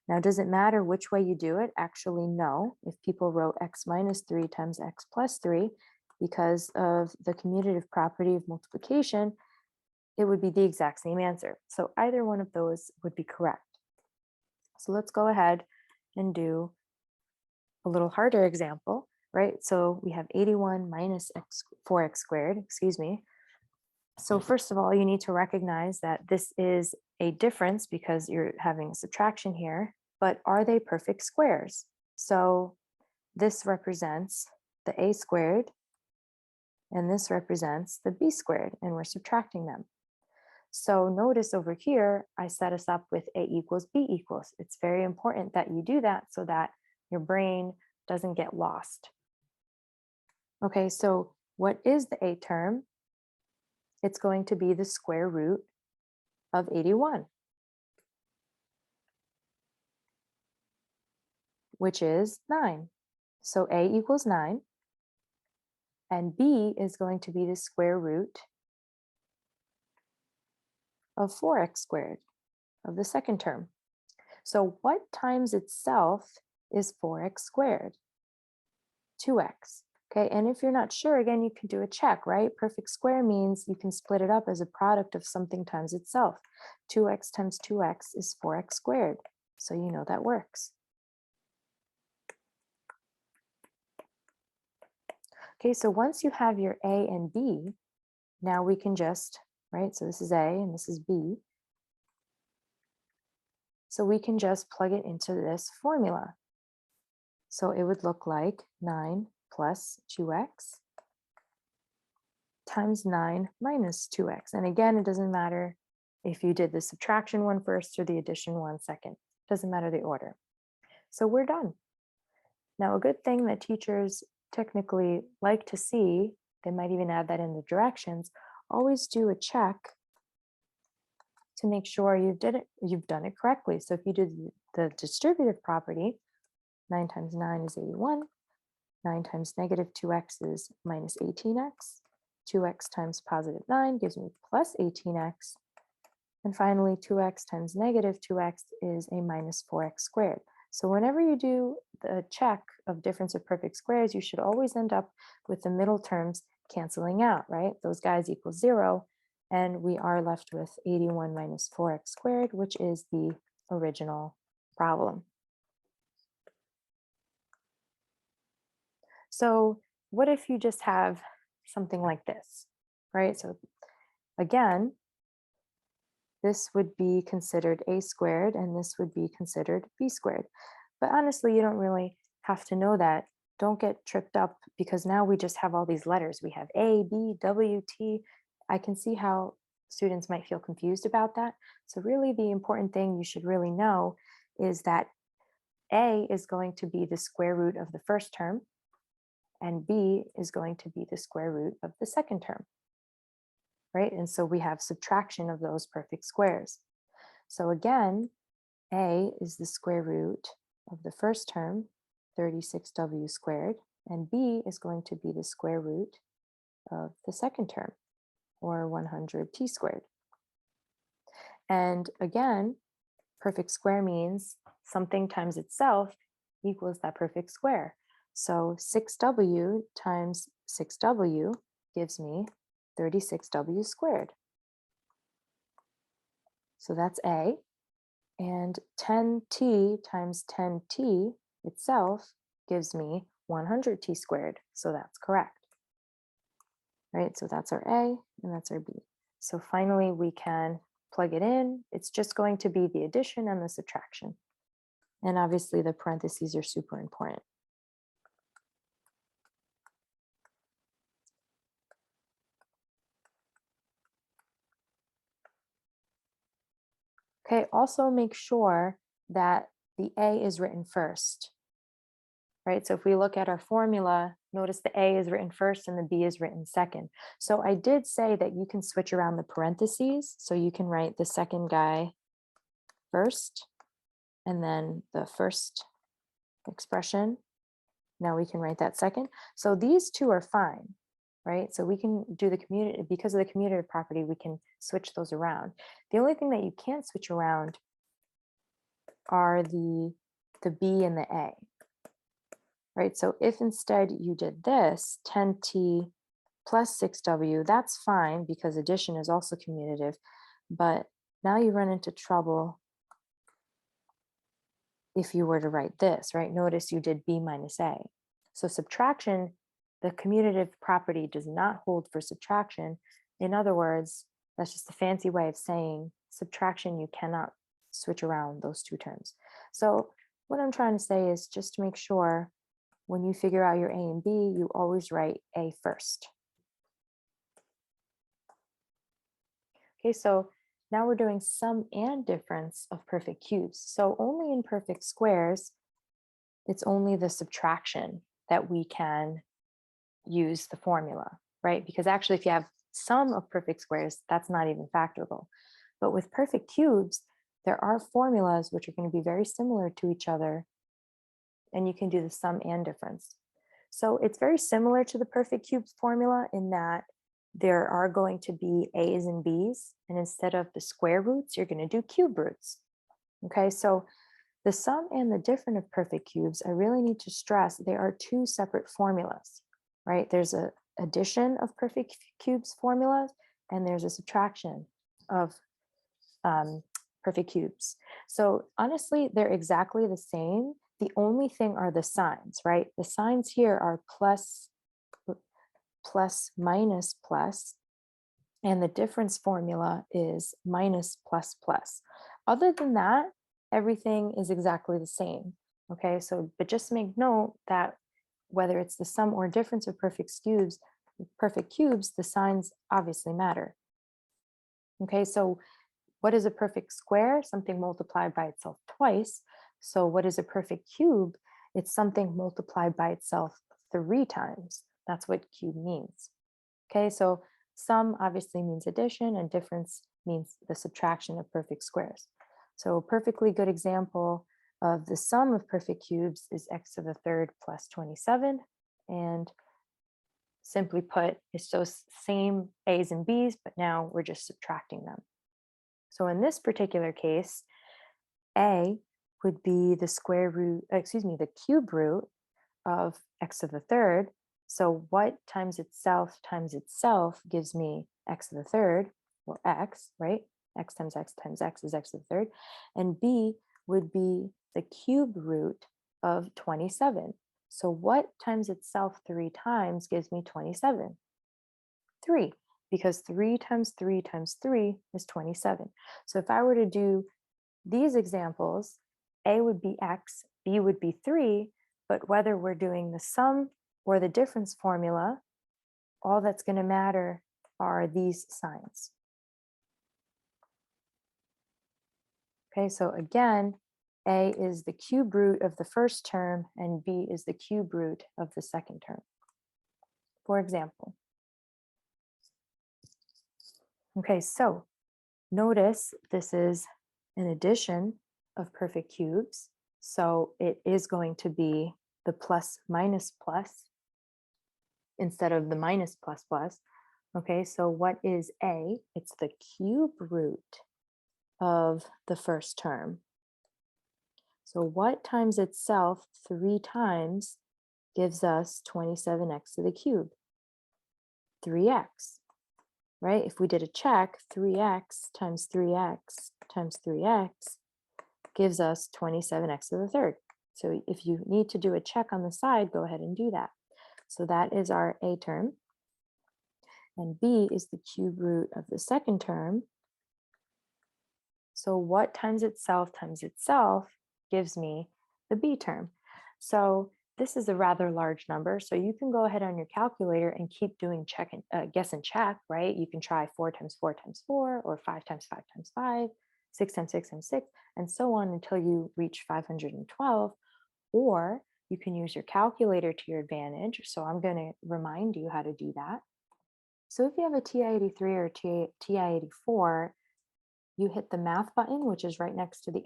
Now, does it matter which way you do it? Actually, no. If people wrote x minus 3 times x plus 3, because of the commutative property of multiplication, it would be the exact same answer. So either one of those would be correct. So let's go ahead and do a little harder example, right? So we have 81 minus 4x squared, excuse me. So first of all, you need to recognize that this is a difference because you're having a subtraction here, but are they perfect squares? So this represents the a squared, and this represents the b squared, and we're subtracting them. So notice over here, I set us up with a equals b equals. It's very important that you do that so that your brain doesn't get lost. Okay, so what is the a term? It's going to be the square root of 81, which is 9. So a equals 9, and b is going to be the square root of 4x squared of the second term. So what times itself is 4x squared? 2x. Okay, and if you're not sure, again, you can do a check, right? Perfect square means you can split it up as a product of something times itself. 2x times 2x is 4x squared. So you know that works. Okay, so once you have your a and b, now we can just, right? So this is a and this is b. So we can just plug it into this formula. So it would look like 9 plus 2x times 9 minus 2x. And again, it doesn't matter if you did the subtraction one first or the addition one second. It doesn't matter the order. So we're done. Now, a good thing that teachers technically like to see, they might even add that in the directions, always do a check to make sure you've done it correctly. So if you did the distributive property, 9 times 9 is 81. 9 times negative 2x is minus 18x. 2x times positive 9 gives me plus 18x. And finally, 2x times negative 2x is a minus 4x squared. So whenever you do the check of difference of perfect squares, you should always end up with the middle terms canceling out, right? Those guys equal 0, and we are left with 81 minus 4x squared, which is the original problem. So what if you just have something like this, right? So again, this would be considered a squared and this would be considered b squared. But honestly, you don't really have to know that. Don't get tripped up because now we just have all these letters. We have A, B, W, T. I can see how students might feel confused about that. So really the important thing you should really know is that A is going to be the square root of the first term and B is going to be the square root of the second term, right? And so we have subtraction of those perfect squares. So again, A is the square root of the first term, 36w squared, and B is going to be the square root of the second term, or 100t squared. And again, perfect square means something times itself equals that perfect square. So 6w times 6w gives me 36w squared. So that's A. And 10t times 10t itself gives me 100t squared. So that's correct. Right, so that's our A and that's our B. So finally we can plug it in. It's just going to be the addition and the subtraction. And obviously the parentheses are super important. Okay, also make sure that the A is written first, right? So if we look at our formula, notice the A is written first and the B is written second. So I did say that you can switch around the parentheses. So you can write the second guy first and then the first expression. Now we can write that second. So these two are fine, right? So we can do the commutative, because of the commutative property, we can switch those around. The only thing that you can't switch around are the B and the A, right? So if instead you did this, 10t plus 6w, that's fine because addition is also commutative, but now you run into trouble if you were to write this, right? Notice you did b minus a. So subtraction, the commutative property does not hold for subtraction. In other words, that's just a fancy way of saying subtraction, you cannot switch around those two terms. So what I'm trying to say is just to make sure when you figure out your A and B, you always write A first. Okay, so now we're doing sum and difference of perfect cubes. So only in perfect squares, it's only the subtraction that we can use the formula, right? Because actually if you have sum of perfect squares, that's not even factorable. But with perfect cubes, there are formulas which are going to be very similar to each other, and you can do the sum and difference. So it's very similar to the perfect cubes formula in that there are going to be A's and B's, and instead of the square roots, you're going to do cube roots. Okay, so the sum and the difference of perfect cubes, I really need to stress, they are two separate formulas, right? There's a addition of perfect cubes formulas, and there's a subtraction of perfect cubes. So honestly, they're exactly the same. The only thing are the signs, right? The signs here are plus, minus, plus, and the difference formula is minus, plus, plus. Other than that, everything is exactly the same. Okay, so, but just make note that whether it's the sum or difference of perfect cubes, the signs obviously matter. Okay, so what is a perfect square? Something multiplied by itself twice. So what is a perfect cube? It's something multiplied by itself 3 times. That's what cube means. Okay, so sum obviously means addition and difference means the subtraction of perfect squares. So a perfectly good example of the sum of perfect cubes is x to the third plus 27. And simply put, it's those same a's and b's, but now we're just subtracting them. So in this particular case, a would be the the cube root of x to the third. So what times itself gives me x to the third, or x, right? X times x times x is x to the third. And b would be the cube root of 27. So what times itself 3 times gives me 27? 3, because 3 times 3 times 3 is 27. So if I were to do these examples, a would be x, b would be 3, but whether we're doing the sum or the difference formula, all that's going to matter are these signs. Okay, so again, a is the cube root of the first term and b is the cube root of the second term. For example. Okay, so notice this is an addition of perfect cubes. So it is going to be the plus minus plus instead of the minus plus plus. Okay, so what is a? It's the cube root of the first term. So what times itself 3 times gives us 27x to the cube? 3x, right? If we did a check, 3x times 3x times 3x gives us 27x to the third. So if you need to do a check on the side, go ahead and do that. So that is our a term. And b is the cube root of the second term. So what times itself gives me the b term. So this is a rather large number. So you can go ahead on your calculator and keep doing guess and check, right? You can try 4 times 4 times 4, or 5 times 5 times 5, 6 times 6 times 6, and so on until you reach 512. Or you can use your calculator to your advantage. So I'm going to remind you how to do that. So if you have a TI-83 or TI-84, you hit the math button, which is right next to the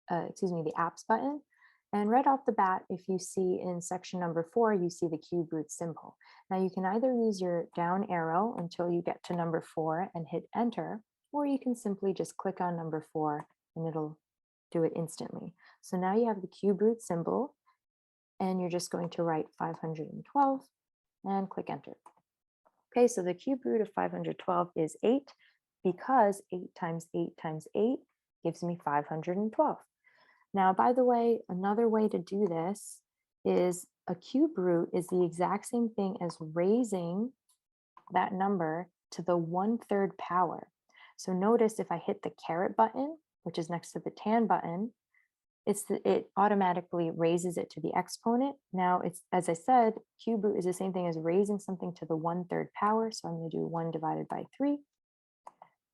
the apps button. And right off the bat, if you see in section number 4, you see the cube root symbol. Now you can either use your down arrow until you get to number 4 and hit enter, or you can simply just click on number 4 and it'll do it instantly. So now you have the cube root symbol and you're just going to write 512 and click enter. Okay, so the cube root of 512 is 8 because 8 times 8 times 8 gives me 512. Now, by the way, another way to do this is a cube root is the exact same thing as raising that number to the 1/3 power. So notice if I hit the caret button, which is next to the tan button, it automatically raises it to the exponent. Now, it's, as I said, cube root is the same thing as raising something to the 1/3 power. So I'm going to do 1 divided by 3.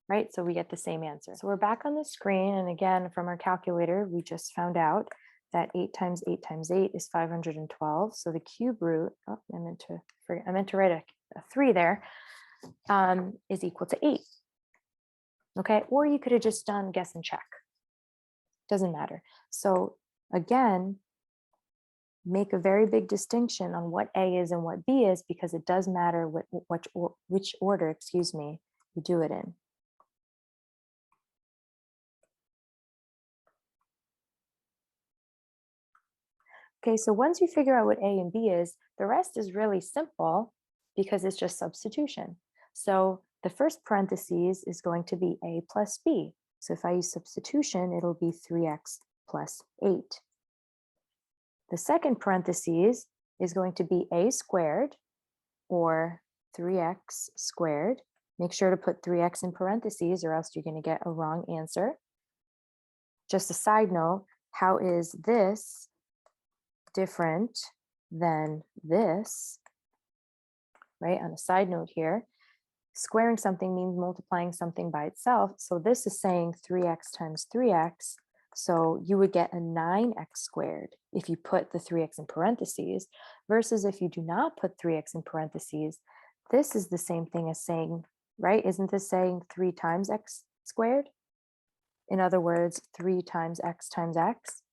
Right, so we get the same answer. So we're back on the screen, and again, from our calculator, we just found out that 8 times 8 times 8 is 512. So the cube root, oh, I meant to write a 3 there, is equal to 8. Okay, or you could have just done guess and check. Doesn't matter. So again, make a very big distinction on what A is and what B is, because it does matter which order, you do it in. Okay, so once you figure out what A and B is, the rest is really simple because it's just substitution. So the first parentheses is going to be A plus B. So if I use substitution, it'll be 3x plus 8. The second parentheses is going to be A squared, or 3x squared. Make sure to put 3x in parentheses or else you're going to get a wrong answer. Just a side note, how is this different than this, right? On a side note here, squaring something means multiplying something by itself. So this is saying 3x times 3x. So you would get a 9x squared if you put the 3x in parentheses, versus if you do not put 3x in parentheses, this is the same thing as saying, right? Isn't this saying 3 times x squared? In other words, 3 times x times x.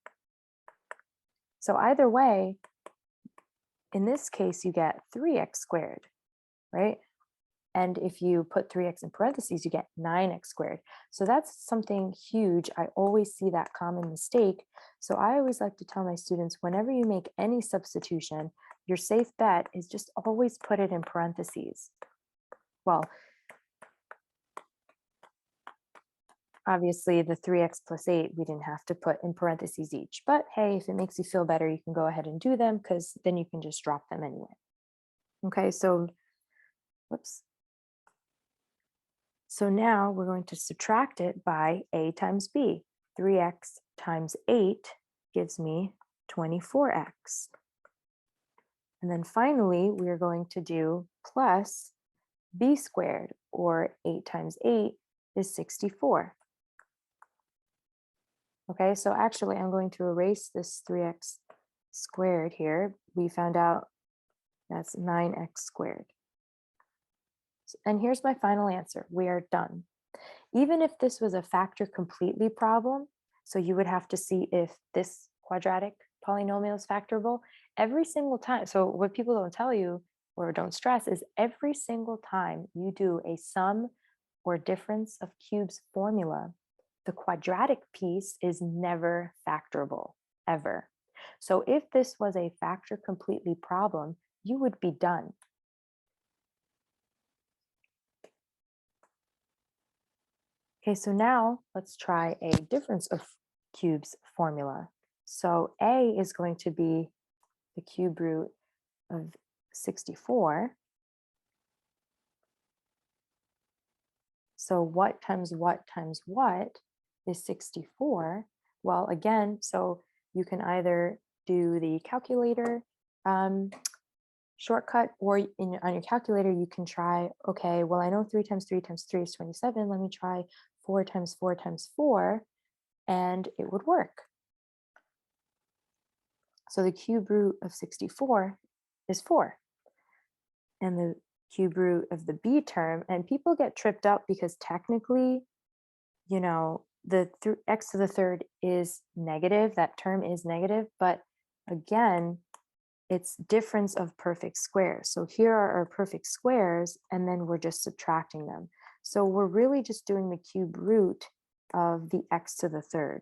So either way, in this case, you get 3x squared, right? And if you put 3x in parentheses, you get 9x squared. So that's something huge. I always see that common mistake. So I always like to tell my students, whenever you make any substitution, your safe bet is just always put it in parentheses. Well, obviously the 3x plus 8, we didn't have to put in parentheses each. But hey, if it makes you feel better, you can go ahead and do them because then you can just drop them anyway. Okay, so, whoops. So now we're going to subtract it by a times b. 3x times 8 gives me 24x. And then finally, we're going to do plus b squared, or 8 times 8 is 64. Okay, so actually I'm going to erase this 3x squared here. We found out that's 9x squared. And here's my final answer. We are done. Even if this was a factor completely problem, so you would have to see if this quadratic polynomial is factorable every single time. So what people don't tell you or don't stress is every single time you do a sum or difference of cubes formula, the quadratic piece is never factorable, ever. So if this was a factor completely problem, you would be done. Okay, so now let's try a difference of cubes formula. So a is going to be the cube root of 64. So what times what times what is 64? Well, again, so you can either do the calculator shortcut, or on your calculator, you can try, okay, well, I know 3 times 3 times 3 is 27. Let me try 4 times 4 times 4, and it would work. So the cube root of 64 is 4. And the cube root of the b term, and people get tripped up because technically, you know, the x to the third is negative. That term is negative, but again, it's difference of perfect squares. So here are our perfect squares, and then we're just subtracting them. So we're really just doing the cube root of the x to the third.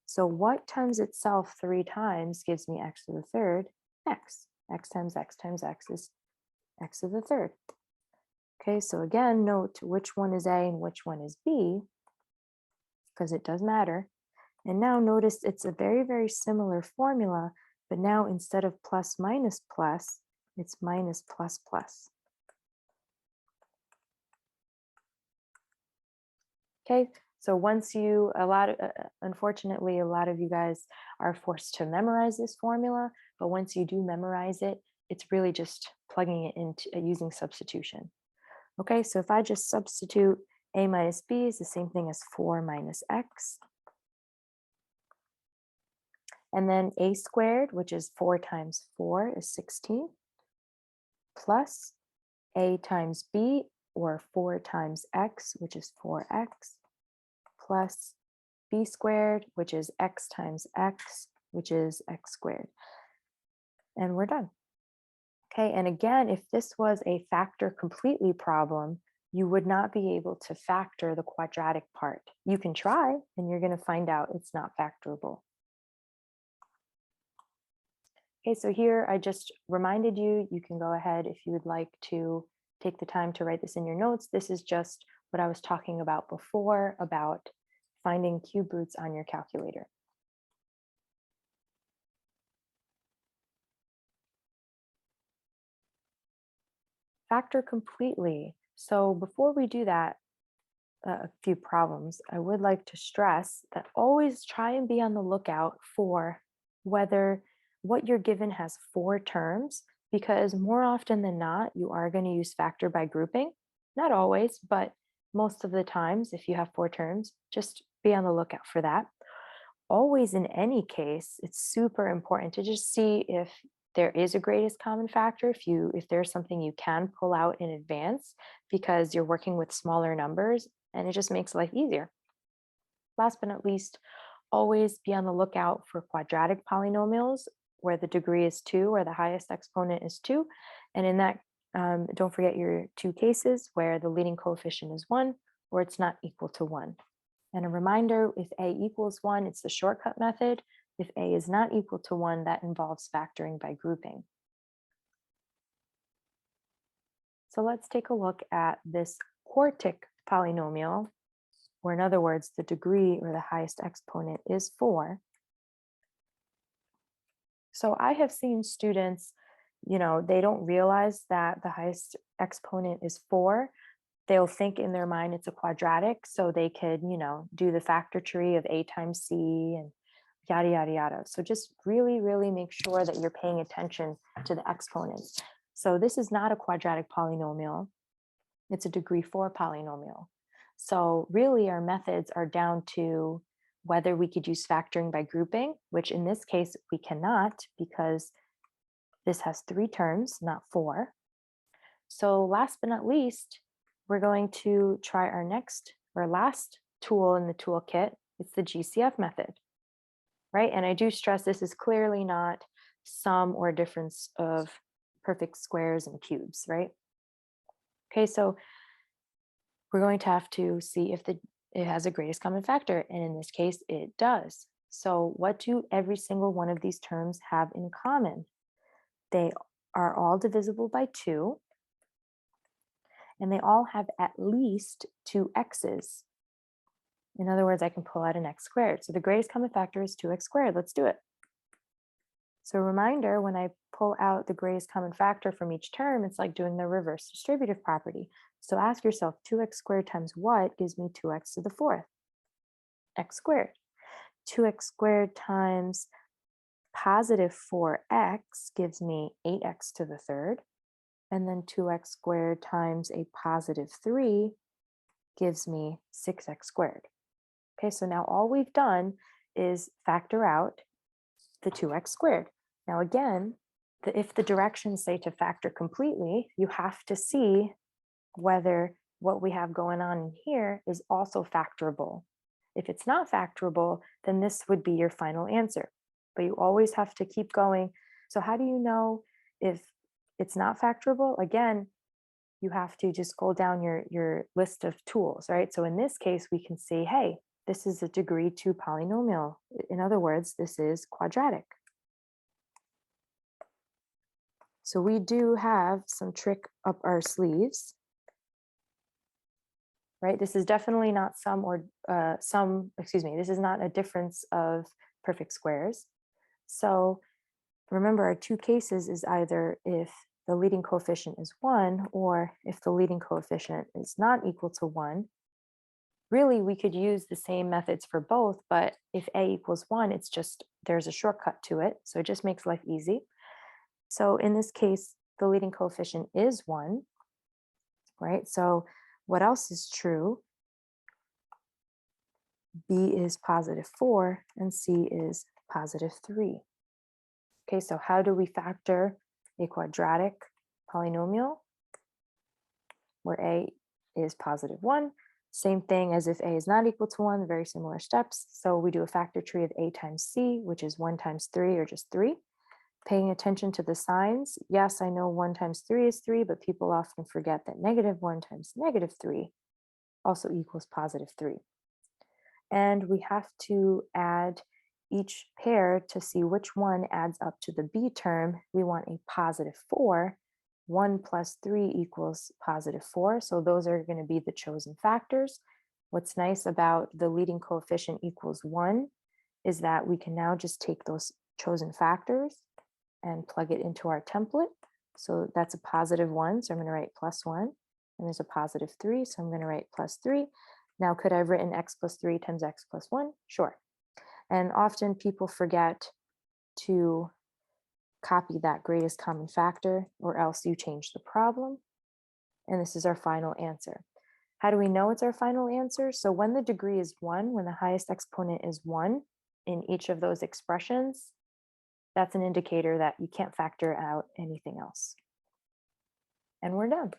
So what times itself 3 times gives me x to the third? X. X times x times x is x to the third. Okay, so again, note which one is a and which one is b, because it does matter. And now notice it's a very, very similar formula, but now instead of plus minus plus, it's minus plus plus. Okay, so once you, unfortunately, a lot of you guys are forced to memorize this formula, but once you do memorize it, it's really just plugging it into using substitution. Okay, so if I just substitute a minus b is the same thing as 4 minus x. And then a squared, which is 4 times 4 is 16, plus a times b, or 4 times x, which is 4x, plus b squared, which is x times x, which is x squared. And we're done. Okay, and again, if this was a factor completely problem, you would not be able to factor the quadratic part. You can try, and you're going to find out it's not factorable. Okay, so here I just reminded you, you can go ahead if you would like to take the time to write this in your notes. This is just what I was talking about before about finding cube roots on your calculator. Factor completely. So before we do that, a few problems, I would like to stress that always try and be on the lookout for whether what you're given has 4 terms, because more often than not, you are going to use factor by grouping. Not always, but most of the times, if you have 4 terms, just be on the lookout for that. Always, in any case, it's super important to just see if there is a greatest common factor, if there's something you can pull out in advance, because you're working with smaller numbers and it just makes life easier. Last but not least, always be on the lookout for quadratic polynomials. where the degree is 2, where the highest exponent is 2. And in that, don't forget your two cases where the leading coefficient is 1 or it's not equal to 1. And a reminder, if a equals 1, it's the shortcut method. If a is not equal to 1, that involves factoring by grouping. So let's take a look at this quartic polynomial, or in other words, the degree or the highest exponent is 4. So I have seen students, they don't realize that the highest exponent is 4. They'll think in their mind it's a quadratic, so they could, do the factor tree of a times c and yada, yada, yada. So just really, really make sure that you're paying attention to the exponents. So this is not a quadratic polynomial. It's a degree 4 polynomial. So really our methods are down to whether we could use factoring by grouping, which in this case we cannot because this has 3 terms, not 4. So last but not least, we're going to try our next or last tool in the toolkit. It's the GCF method, right? And I do stress this is clearly not sum or difference of perfect squares and cubes, right? Okay, so we're going to have to see if it has a greatest common factor, and in this case, it does. So what do every single one of these terms have in common? They are all divisible by 2, and they all have at least 2 x's. In other words, I can pull out an x squared. So the greatest common factor is 2x squared. Let's do it. So a reminder, when I pull out the greatest common factor from each term, it's like doing the reverse distributive property. So ask yourself, 2x squared times what gives me 2x to the 4th? X squared. 2x squared times positive 4x gives me 8x to the 3rd. And then 2x squared times a positive 3 gives me 6x squared. Okay, so now all we've done is factor out the 2x squared. Now again, if the directions say to factor completely, you have to see whether what we have going on in here is also factorable. If it's not factorable, then this would be your final answer. But you always have to keep going. So how do you know if it's not factorable? Again, you have to just go down your list of tools, right? So in this case, we can say, hey, this is a degree 2 polynomial. In other words, this is quadratic. So we do have some trick up our sleeves, right? This is definitely not this is not a difference of perfect squares. So remember, our two cases is either if the leading coefficient is 1 or if the leading coefficient is not equal to 1. Really, we could use the same methods for both, but if a equals 1, it's just, there's a shortcut to it. So it just makes life easy. So in this case, the leading coefficient is 1, right? So what else is true? B is positive 4 and C is positive 3. Okay, so how do we factor a quadratic polynomial where a is positive 1? Same thing as if a is not equal to 1, very similar steps. So we do a factor tree of a times c, which is 1 times 3 or just 3. Paying attention to the signs. Yes, I know 1 times 3 is 3, but people often forget that negative 1 times negative 3 also equals positive 3. And we have to add each pair to see which one adds up to the b term. We want a positive 4. 1 plus 3 equals positive 4. So those are going to be the chosen factors. What's nice about the leading coefficient equals 1 is that we can now just take those chosen factors and plug it into our template. So that's a positive 1, so I'm going to write plus 1. And there's a positive 3, so I'm going to write plus 3. Now, could I have written x plus 3 times x plus 1? Sure. And often people forget to copy that greatest common factor, or else you change the problem. And this is our final answer. How do we know it's our final answer? So when the degree is 1, when the highest exponent is 1 in each of those expressions, that's an indicator that you can't factor out anything else. And we're done.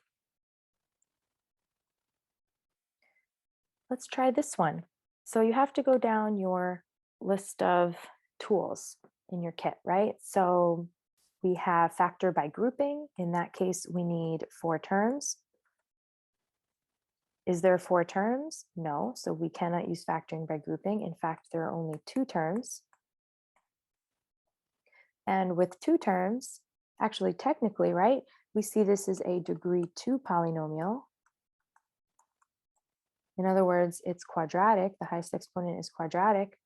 Let's try this one. So you have to go down your list of tools. in your kit, right? So we have factor by grouping. In that case, we need 4 terms. Is there 4 terms? No, so we cannot use factoring by grouping. In fact, there are only 2 terms. And with 2 terms, actually technically, right, we see this is a degree 2 polynomial. In other words, it's quadratic. The highest exponent is quadratic.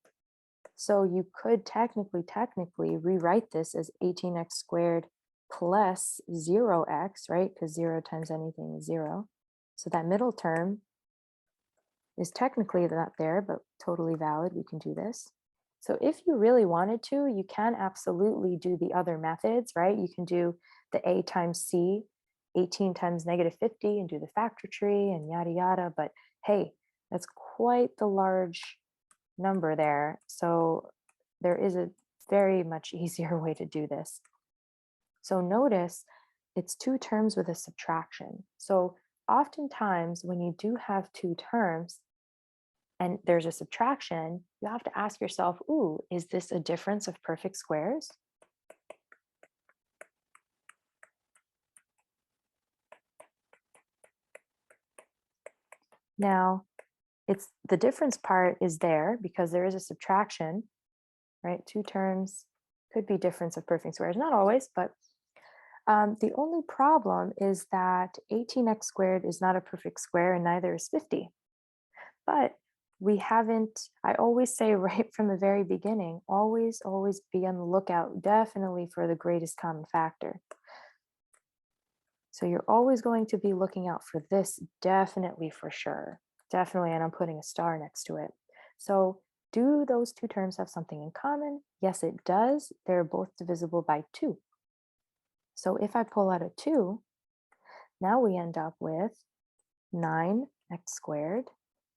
So you could technically rewrite this as 18x squared plus 0x, right? Because 0 times anything is 0. So that middle term is technically not there, but totally valid. We can do this. So if you really wanted to, you can absolutely do the other methods, right? You can do the a times c, 18 times negative 50, and do the factor tree and yada yada. But hey, that's quite the large number there. So there is a very much easier way to do this. So notice it's 2 terms with a subtraction. So oftentimes when you do have 2 terms and there's a subtraction, you have to ask yourself, ooh, is this a difference of perfect squares? Now, it's the difference part is there because there is a subtraction, right? 2 terms could be difference of perfect squares, not always, but the only problem is that 18x squared is not a perfect square and neither is 50. But we haven't, I always say right from the very beginning, always be on the lookout definitely for the greatest common factor. So you're always going to be looking out for this definitely for sure. Definitely, and I'm putting a star next to it. So do those 2 terms have something in common? Yes, it does. They're both divisible by 2. So if I pull out a 2, now we end up with 9x squared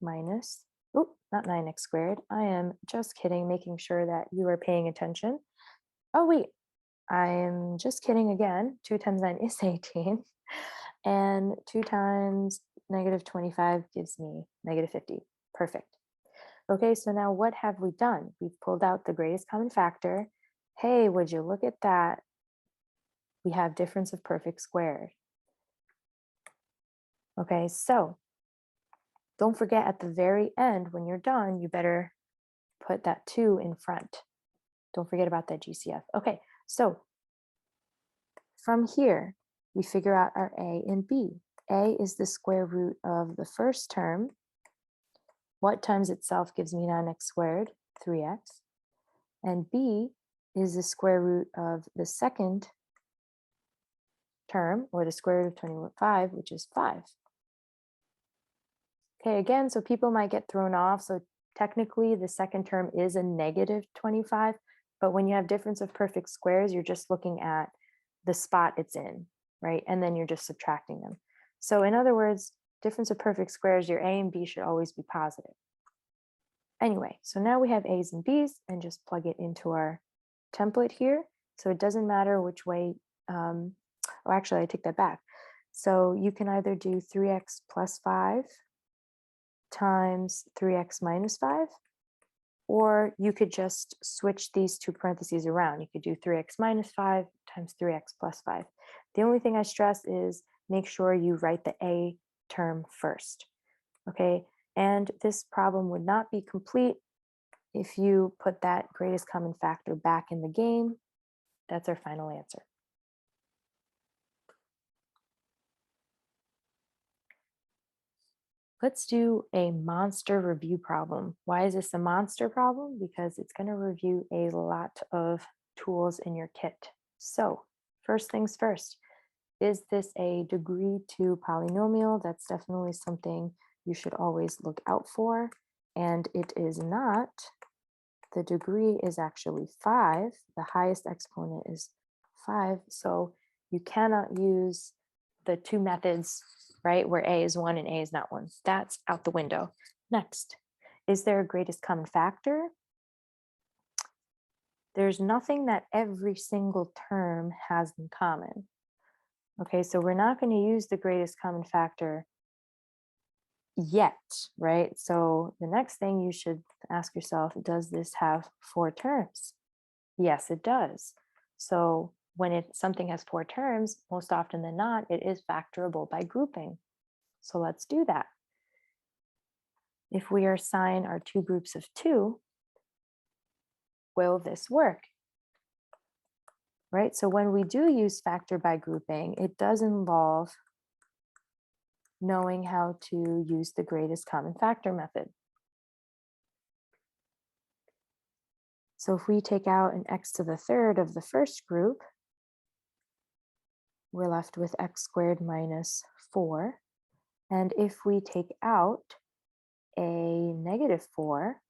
minus, oh, not 9x squared. I am just kidding, making sure that you are paying attention. Oh, wait, I am just kidding again. 2 times 9 is 18. And 2 times negative 25 gives me negative 50. Perfect. Okay, so now what have we done? We've pulled out the greatest common factor. Hey, would you look at that? We have difference of perfect squared. Okay, so don't forget at the very end, when you're done, you better put that 2 in front. Don't forget about that GCF. Okay, so from here, we figure out our A and B. A is the square root of the first term. What times itself gives me 9x squared? 3x. And B is the square root of the second term, or the square root of 25, which is 5. Okay, again, so people might get thrown off. So technically, the second term is a negative 25, but when you have difference of perfect squares, you're just looking at the spot it's in, right? And then you're just subtracting them. So in other words, difference of perfect squares, your A and B should always be positive. Anyway, so now we have A's and B's and just plug it into our template here. So it doesn't matter which way, oh, actually I take that back. So you can either do 3x plus 5 times 3x minus 5, or you could just switch these 2 parentheses around. You could do 3x minus 5 times 3x plus 5. The only thing I stress is make sure you write the A term first, okay? And this problem would not be complete if you put that greatest common factor back in the game. That's our final answer. Let's do a monster review problem. Why is this a monster problem? Because it's going to review a lot of tools in your kit. So first things first, is this a degree 2 polynomial? That's definitely something you should always look out for. And it is not. The degree is actually 5. The highest exponent is 5. So you cannot use the 2 methods, right, where A is 1 and A is not 1. That's out the window. Next, is there a greatest common factor? There's nothing that every single term has in common. Okay, so we're not going to use the greatest common factor yet, right? So the next thing you should ask yourself, does this have 4 terms? Yes, it does. So when something has 4 terms, most often than not, it is factorable by grouping. So let's do that. If we assign our 2 groups of 2, will this work? Right? So when we do use factor by grouping, it does involve knowing how to use the greatest common factor method. So if we take out an x to the third of the first group, we're left with x squared minus 4. And if we take out a negative 4,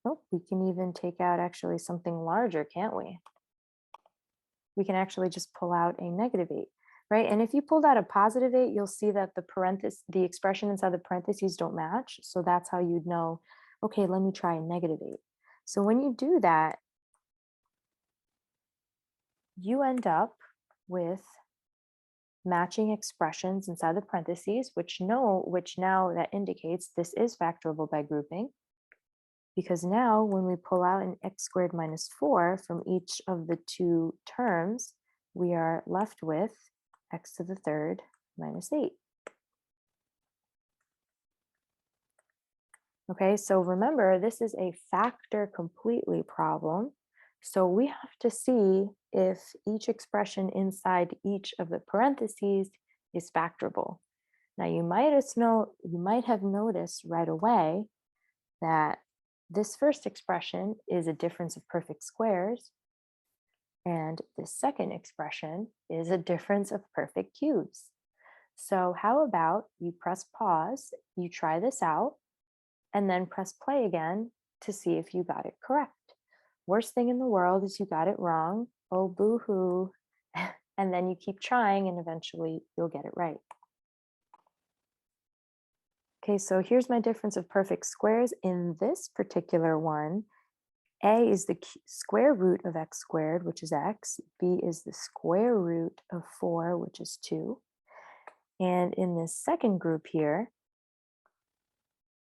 oh, we can even take out actually something larger, can't we? We can actually just pull out a negative 8, right? And if you pulled out a positive 8, you'll see that the expression inside the parentheses don't match. So that's how you'd know, okay, let me try a negative 8. So when you do that, you end up with matching expressions inside the parentheses, which now that indicates this is factorable by grouping. Because now when we pull out an x squared minus 4 from each of the 2 terms, we are left with x to the third minus 8. Okay, so remember, this is a factor completely problem. So we have to see if each expression inside each of the parentheses is factorable. Now you might have noticed right away that this first expression is a difference of perfect squares, and the second expression is a difference of perfect cubes. So how about you press pause, you try this out, and then press play again to see if you got it correct. Worst thing in the world is you got it wrong. Oh, boo-hoo. And then you keep trying and eventually you'll get it right. Okay, so here's my difference of perfect squares. In this particular one, a is the square root of x squared, which is x. B is the square root of 4, which is 2. And in this second group here,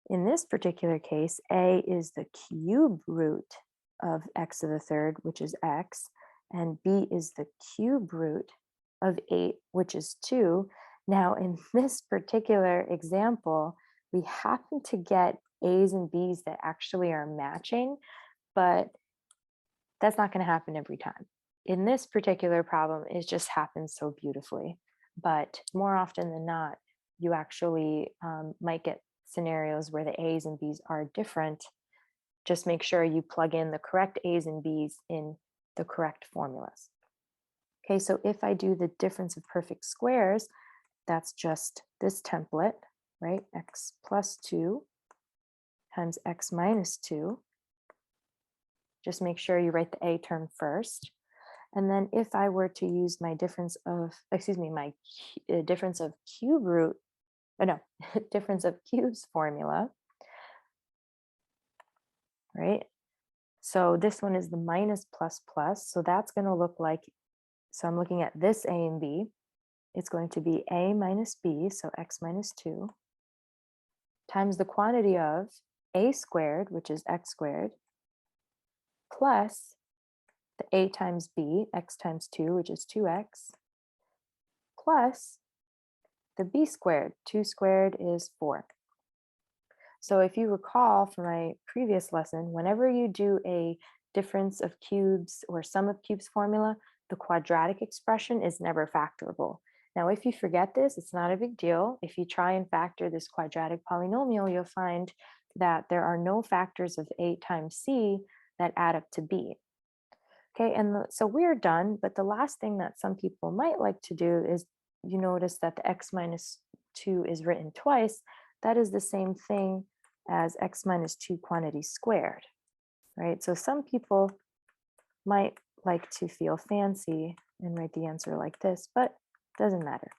in this particular case, a is the cube root of x to the third, which is x, and b is the cube root of 8, which is 2. Now, in this particular example, we happen to get a's and b's that actually are matching, but that's not going to happen every time. In this particular problem, it just happens so beautifully. But more often than not, you actually might get scenarios where the a's and b's are different. Just make sure you plug in the correct a's and b's in the correct formulas. Okay, so if I do the difference of perfect squares, that's just this template, right? X plus 2 times x minus 2. Just make sure you write the a term first. And then if I were to use my difference of difference of cubes formula, right? So this one is the minus plus plus. So that's going to look like, so I'm looking at this a and b. It's going to be a minus b, so x minus 2, times the quantity of a squared, which is x squared, plus the a times b, x times 2, which is 2x, plus the b squared. 2 squared is 4. So if you recall from my previous lesson, whenever you do a difference of cubes or sum of cubes formula, the quadratic expression is never factorable. Now, if you forget this, it's not a big deal. If you try and factor this quadratic polynomial, you'll find that there are no factors of a times c that add up to b. Okay, and so we're done, but the last thing that some people might like to do is, you notice that the x minus 2 is written twice. That is the same thing as x minus 2 quantity squared, right? So some people might like to feel fancy and write the answer like this, but it doesn't matter.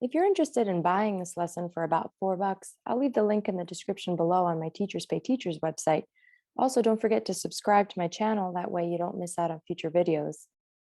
If you're interested in buying this lesson for about $4, I'll leave the link in the description below on my Teachers Pay Teachers website. Also, don't forget to subscribe to my channel. That way you don't miss out on future videos.